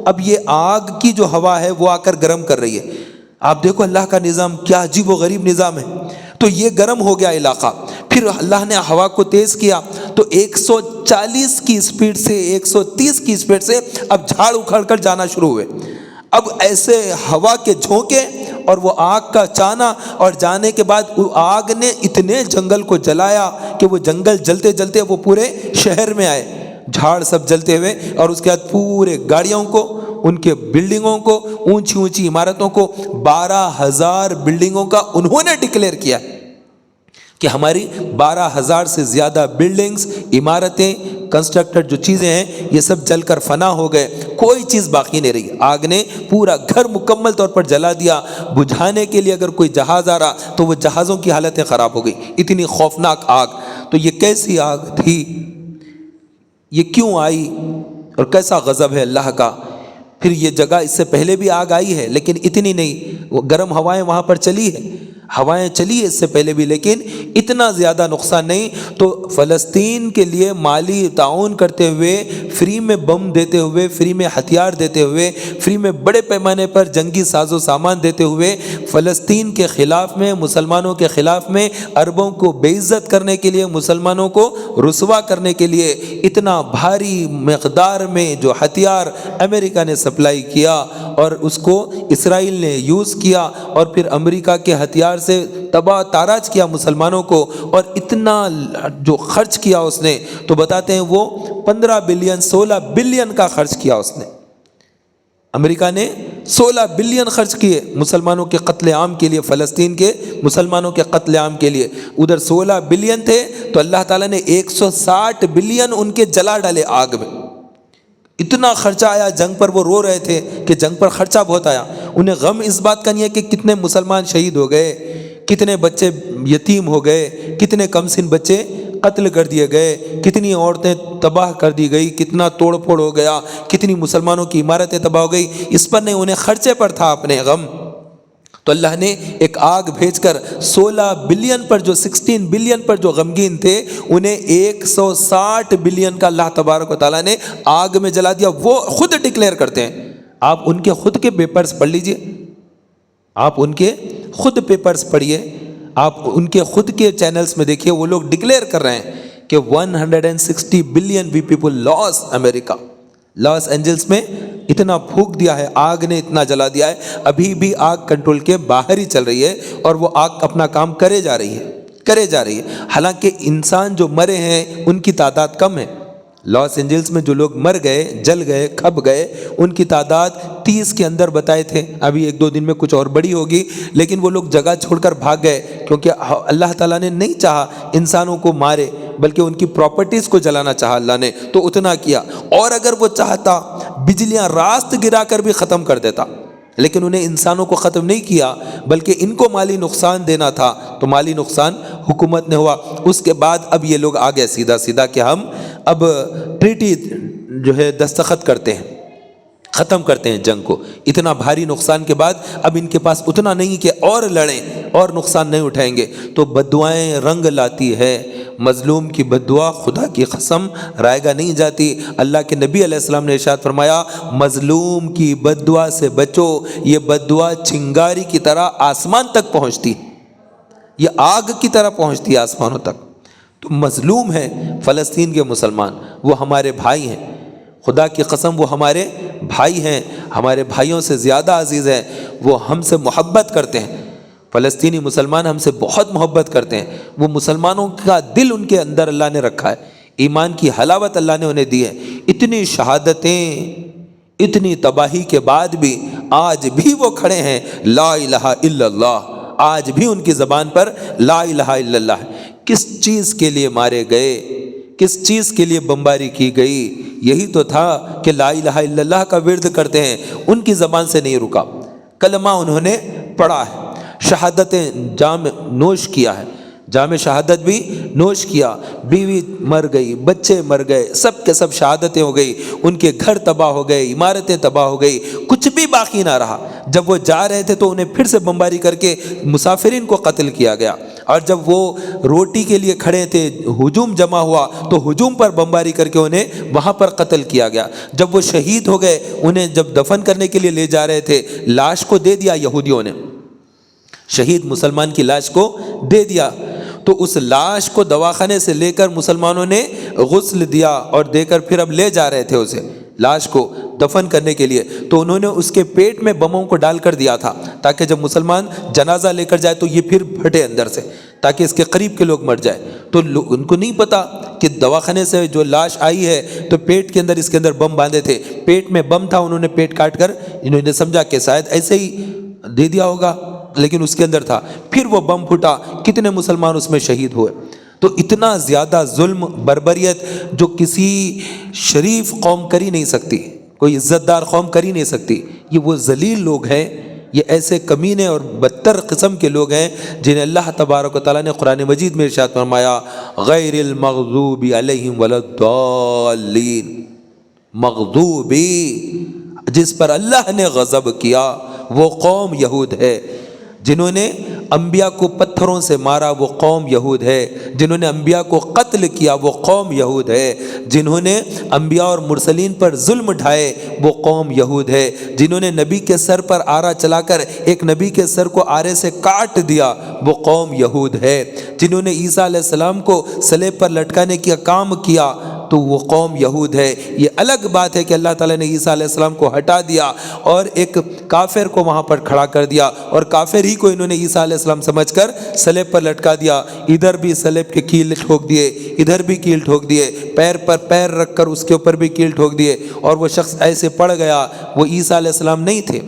اب یہ آگ کی جو ہوا ہے وہ آ کر گرم کر رہی ہے. آپ دیکھو اللہ کا نظام کیا عجیب و غریب نظام ہے. تو یہ گرم ہو گیا علاقہ, پھر اللہ نے ہوا کو تیز کیا تو 140 کی اسپیڈ سے 130 کی اسپیڈ سے اب جھاڑ اکھڑ کر جانا شروع ہوئے. اب ایسے ہوا کے جھونکے اور وہ آگ کا چانا, اور جانے کے بعد وہ آگ نے اتنے جنگل کو جلایا کہ وہ جنگل جلتے جلتے وہ پورے شہر میں آئے, جھاڑ سب جلتے ہوئے, اور اس کے بعد پورے گاڑیوں کو, ان کے بلڈنگوں کو, اونچی اونچی عمارتوں کو, 12,000 بلڈنگوں کا انہوں نے ڈکلیئر کیا کہ ہماری 12,000 سے زیادہ بلڈنگز, عمارتیں, کنسٹرکٹڈ جو چیزیں ہیں یہ سب جل کر فنا ہو گئے, کوئی چیز باقی نہیں رہی. آگ نے پورا گھر مکمل طور پر جلا دیا. بجھانے کے لیے اگر کوئی جہاز آ رہا تو وہ جہازوں کی حالتیں خراب ہو گئی, اتنی خوفناک آگ. تو یہ کیسی آگ تھی, یہ کیوں آئی, اور کیسا غضب ہے اللہ کا. پھر یہ جگہ اس سے پہلے بھی آگ آئی ہے لیکن اتنی نہیں, وہ گرم ہوائیں وہاں پر چلی ہے, ہوائیں چلی ہے اس سے پہلے بھی, لیکن اتنا زیادہ نقصان نہیں. تو فلسطین کے لیے مالی تعاون کرتے ہوئے, فری میں بم دیتے ہوئے, فری میں ہتھیار دیتے ہوئے, فری میں بڑے پیمانے پر جنگی ساز و سامان دیتے ہوئے, فلسطین کے خلاف میں, مسلمانوں کے خلاف میں, عربوں کو بے عزت کرنے کے لیے, مسلمانوں کو رسوا کرنے کے لیے اتنا بھاری مقدار میں جو ہتھیار امریکہ نے سپلائی کیا اور اس کو اسرائیل نے یوز کیا, اور پھر امریکہ کے ہتھیار سے تباہ تاراج کیا مسلمانوں کو, اور اتنا جو خرچ کیا اس نے, تو بتاتے ہیں وہ 15 بلین 16 بلین کا خرچ کیا اس نے. امریکہ نے 16 بلین خرچ کیے مسلمانوں کے قتل عام کے لیے, فلسطین کے مسلمانوں کے قتل عام کے لیے. ادھر 16 بلین تھے تو اللہ تعالیٰ نے 160 بلین ان کے جلا ڈالے آگ میں. اتنا خرچہ آیا جنگ پر, وہ رو رہے تھے کہ جنگ پر خرچہ بہت آیا. انہیں غم اس بات کا نہیں ہے کہ کتنے مسلمان شہید ہو گئے, کتنے بچے یتیم ہو گئے, کتنے کم سن بچے قتل کر دیے گئے, کتنی عورتیں تباہ کر دی گئی, کتنا توڑ پھوڑ ہو گیا, کتنی مسلمانوں کی عمارتیں تباہ ہو گئی. اس پر نہیں, انہیں خرچے پر تھا اپنے غم. تو اللہ نے ایک آگ بھیج کر 16 بلین پر, جو 16 بلین پر جو غمگین تھے, انہیں 160 بلین کا اللہ تبارک و تعالیٰ نے آگ میں جلا دیا. وہ خود ڈکلیئر کرتے ہیں, آپ ان کے خود کے پیپرز پڑھ لیجئے, آپ ان کے خود پیپرز پڑھیے, آپ ان کے خود کے چینلز میں دیکھیے, وہ لوگ ڈکلیئر کر رہے ہیں کہ 160 بلین وی پیپل لاس امریکہ. لاس اینجلس میں اتنا پھونک دیا ہے, آگ نے اتنا جلا دیا ہے, ابھی بھی آگ کنٹرول کے باہر ہی چل رہی ہے, اور وہ آگ اپنا کام کرے جا رہی ہے. حالانکہ انسان جو مرے ہیں ان کی تعداد کم ہے. لاس اینجلس میں جو لوگ مر گئے, جل گئے, کھپ گئے, ان کی تعداد 30 کے اندر بتائے تھے. ابھی 1-2 دن میں کچھ اور بڑی ہوگی, لیکن وہ لوگ جگہ چھوڑ کر بھاگ گئے, کیونکہ اللہ تعالیٰ نے نہیں چاہا انسانوں کو مارے, بلکہ ان کی پراپرٹیز کو جلانا چاہا اللہ نے, تو اتنا کیا. اور اگر وہ چاہتا بجلیاں راست گرا کر بھی ختم کر دیتا, لیکن انہیں انسانوں کو ختم نہیں کیا, بلکہ ان کو مالی نقصان دینا تھا, تو مالی نقصان حکومت نے ہوا. اس کے بعد اب یہ لوگ آ گئے سیدھا سیدھا کہ ہم اب ٹریٹی جو ہے دستخط کرتے ہیں, ختم کرتے ہیں جنگ کو. اتنا بھاری نقصان کے بعد اب ان کے پاس اتنا نہیں کہ اور لڑیں اور نقصان نہیں اٹھائیں گے. تو بددعائیں رنگ لاتی ہے, مظلوم کی بددعا خدا کی قسم رائگاں نہیں جاتی. اللہ کے نبی علیہ السلام نے ارشاد فرمایا, مظلوم کی بددعا سے بچو, یہ بددعا چنگاری کی طرح آسمان تک پہنچتی, یہ آگ کی طرح پہنچتی ہے آسمانوں تک. تو مظلوم ہے فلسطین کے مسلمان, وہ ہمارے بھائی ہیں, خدا کی قسم وہ ہمارے بھائی ہیں, ہمارے بھائیوں سے زیادہ عزیز ہیں, وہ ہم سے محبت کرتے ہیں. فلسطینی مسلمان ہم سے بہت محبت کرتے ہیں. وہ مسلمانوں کا دل ان کے اندر اللہ نے رکھا ہے, ایمان کی حلاوت اللہ نے انہیں دی ہے. اتنی شہادتیں, اتنی تباہی کے بعد بھی آج بھی وہ کھڑے ہیں, لا الہ الا اللہ, آج بھی ان کی زبان پر لا الہ الا اللہ ہے. کس چیز کے لیے مارے گئے, کس چیز کے لیے بمباری کی گئی, یہی تو تھا کہ لا الہ الا اللہ کا ورد کرتے ہیں. ان کی زبان سے نہیں رکا, کلمہ انہوں نے پڑھا ہے, شہادتیں جام نوش کیا ہے, جام شہادت بھی نوش کیا، بیوی مر گئی، بچے مر گئے، سب کے سب شہادتیں ہو گئی، ان کے گھر تباہ ہو گئے، عمارتیں تباہ ہو گئی، کچھ بھی باقی نہ رہا۔ جب وہ جا رہے تھے تو انہیں پھر سے بمباری کر کے مسافرین کو قتل کیا گیا، اور جب وہ روٹی کے لیے کھڑے تھے، ہجوم جمع ہوا تو ہجوم پر بمباری کر کے انہیں وہاں پر قتل کیا گیا۔ جب وہ شہید ہو گئے، انہیں جب دفن کرنے کے لیے لے جا رہے تھے، لاش کو دے دیا یہودیوں نے، شہید مسلمان کی لاش کو دے دیا، تو اس لاش کو دواخانے سے لے کر مسلمانوں نے غسل دیا اور دے کر پھر اب لے جا رہے تھے اسے، لاش کو دفن کرنے کے لیے، تو انہوں نے اس کے پیٹ میں بموں کو ڈال کر دیا تھا تاکہ جب مسلمان جنازہ لے کر جائے تو یہ پھر پھٹے اندر سے، تاکہ اس کے قریب کے لوگ مر جائے۔ تو ان کو نہیں پتا کہ دواخانے سے جو لاش آئی ہے تو پیٹ کے اندر اس کے اندر بم باندھے تھے، پیٹ میں بم تھا، انہوں نے پیٹ کاٹ کر انہوں نے سمجھا کہ شاید ایسے ہی دے دیا ہوگا، لیکن اس کے اندر تھا، پھر وہ بم پھٹا، کتنے مسلمان اس میں شہید ہوئے۔ تو اتنا زیادہ ظلم، بربریت جو کسی شریف قوم کر ہی نہیں سکتی، کوئی عزت دار قوم کر ہی نہیں سکتی، یہ وہ ذلیل لوگ ہیں، یہ ایسے کمینے اور بدتر قسم کے لوگ ہیں جنہیں اللہ تبارک و تعالیٰ نے قرآن مجید میں ارشاد فرمایا غیر المغضوب علیہم ولا الضالین، مغضوبی جس پر اللہ نے غضب کیا وہ قوم یہود ہے، جنہوں نے انبیاء کو پتھروں سے مارا وہ قوم یہود ہے، جنہوں نے انبیاء کو قتل کیا وہ قوم یہود ہے، جنہوں نے انبیاء اور مرسلین پر ظلم ڈھائے وہ قوم یہود ہے، جنہوں نے نبی کے سر پر آرا چلا کر ایک نبی کے سر کو آرے سے کاٹ دیا وہ قوم یہود ہے، جنہوں نے عیسیٰ علیہ السلام کو صلیب پر لٹکانے کا کام کیا تو وہ قوم یہود ہے۔ یہ الگ بات ہے کہ اللہ تعالیٰ نے عیسیٰ علیہ السلام کو ہٹا دیا اور ایک کافر کو وہاں پر کھڑا کر دیا، اور کافر ہی کو انہوں نے عیسیٰ علیہ السلام سمجھ کر صلیب پر لٹکا دیا، ادھر بھی صلیب کے کیل ٹھوک دیے، ادھر بھی کیل ٹھوک دیے، پیر پر پیر رکھ کر اس کے اوپر بھی کیل ٹھوک دیے، اور وہ شخص ایسے پڑ گیا۔ وہ عیسیٰ علیہ السلام نہیں تھے،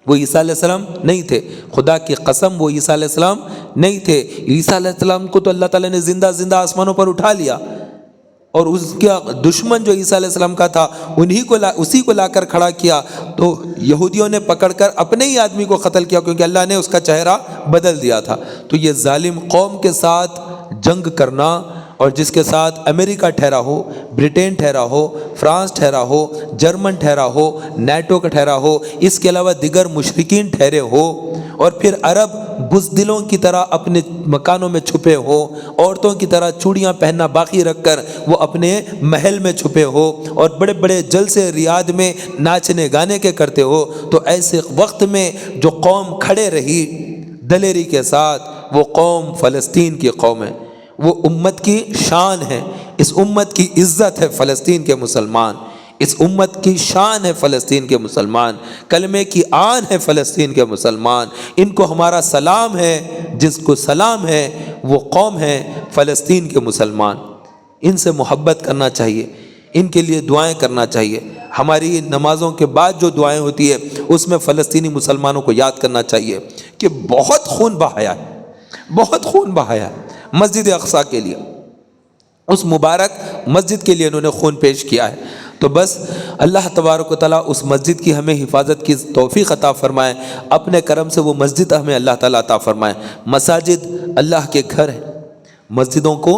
وہ عیسیٰ علیہ السلام نہیں تھے، خدا کی قسم وہ عیسیٰ علیہ السلام نہیں تھے۔ عیسیٰ علیہ السلام کو تو اللہ تعالیٰ نے زندہ زندہ آسمانوں پر اٹھا لیا، اور اس کا دشمن جو عیسیٰ علیہ السلام کا تھا اسی کو لا کر کھڑا کیا، تو یہودیوں نے پکڑ کر اپنے ہی آدمی کو قتل کیا، کیونکہ اللہ نے اس کا چہرہ بدل دیا تھا۔ تو یہ ظالم قوم کے ساتھ جنگ کرنا، اور جس کے ساتھ امریکہ ٹھہرا ہو، برٹین ٹھہرا ہو، فرانس ٹھہرا ہو، جرمن ٹھہرا ہو، نیٹو کا ٹھہرا ہو، اس کے علاوہ دیگر مشرکین ٹھہرے ہو، اور پھر عرب بزدلوں کی طرح اپنے مکانوں میں چھپے ہو، عورتوں کی طرح چوڑیاں پہننا باقی رکھ کر وہ اپنے محل میں چھپے ہو، اور بڑے بڑے جلسے ریاض میں ناچنے گانے کے کرتے ہو، تو ایسے وقت میں جو قوم کھڑے رہی دلیری کے ساتھ، وہ قوم فلسطین کی قوم ہے، وہ امت کی شان ہے، اس امت کی عزت ہے فلسطین کے مسلمان، اس امت کی شان ہے فلسطین کے مسلمان، کلمے کی آن ہے فلسطین کے مسلمان، ان کو ہمارا سلام ہے، جس کو سلام ہے وہ قوم ہے فلسطین کے مسلمان، ان سے محبت کرنا چاہیے، ان کے لیے دعائیں کرنا چاہیے، ہماری نمازوں کے بعد جو دعائیں ہوتی ہے اس میں فلسطینی مسلمانوں کو یاد کرنا چاہیے کہ بہت خون بہایا ہے، بہت خون بہایا ہے مسجد اقصیٰ کے لیے، اس مبارک مسجد کے لیے انہوں نے خون پیش کیا ہے۔ تو بس اللہ تبارک و تعالیٰ اس مسجد کی ہمیں حفاظت کی توفیق عطا فرمائے، اپنے کرم سے وہ مسجد ہمیں اللہ تعالیٰ عطا فرمائے۔ مساجد اللہ کے گھر ہیں، مسجدوں کو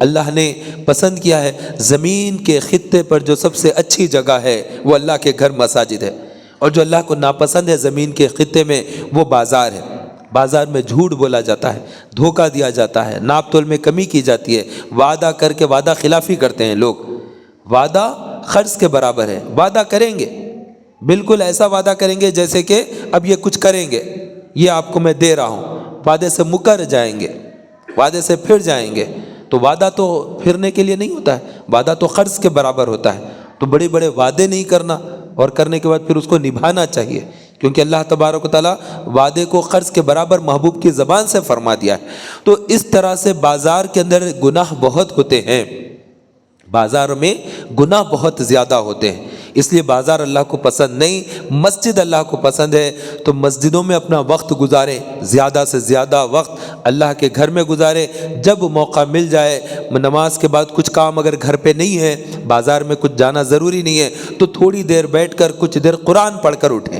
اللہ نے پسند کیا ہے، زمین کے خطے پر جو سب سے اچھی جگہ ہے وہ اللہ کے گھر مساجد ہے، اور جو اللہ کو ناپسند ہے زمین کے خطے میں وہ بازار ہے۔ بازار میں جھوٹ بولا جاتا ہے، دھوکہ دیا جاتا ہے، ناپ تول میں کمی کی جاتی ہے، وعدہ کر کے وعدہ خلافی کرتے ہیں لوگ، وعدہ قرض کے برابر ہے، وعدہ کریں گے، بالکل ایسا وعدہ کریں گے جیسے کہ اب یہ کچھ کریں گے، یہ آپ کو میں دے رہا ہوں، وعدے سے مکر جائیں گے، وعدے سے پھر جائیں گے۔ تو وعدہ تو پھرنے کے لیے نہیں ہوتا ہے، وعدہ تو قرض کے برابر ہوتا ہے۔ تو بڑے بڑے وعدے نہیں کرنا، اور کرنے کے بعد پھر اس کو نبھانا چاہیے، کیونکہ اللہ تبارک و تعالیٰ وعدے کو قرض کے برابر محبوب کی زبان سے فرما دیا ہے۔ تو اس طرح سے بازار کے اندر گناہ بہت ہوتے ہیں، بازار میں گناہ بہت زیادہ ہوتے ہیں، اس لیے بازار اللہ کو پسند نہیں، مسجد اللہ کو پسند ہے۔ تو مسجدوں میں اپنا وقت گزاریں، زیادہ سے زیادہ وقت اللہ کے گھر میں گزاریں، جب موقع مل جائے نماز کے بعد کچھ کام اگر گھر پہ نہیں ہے، بازار میں کچھ جانا ضروری نہیں ہے، تو تھوڑی دیر بیٹھ کر کچھ دیر قرآن پڑھ کر اٹھیں،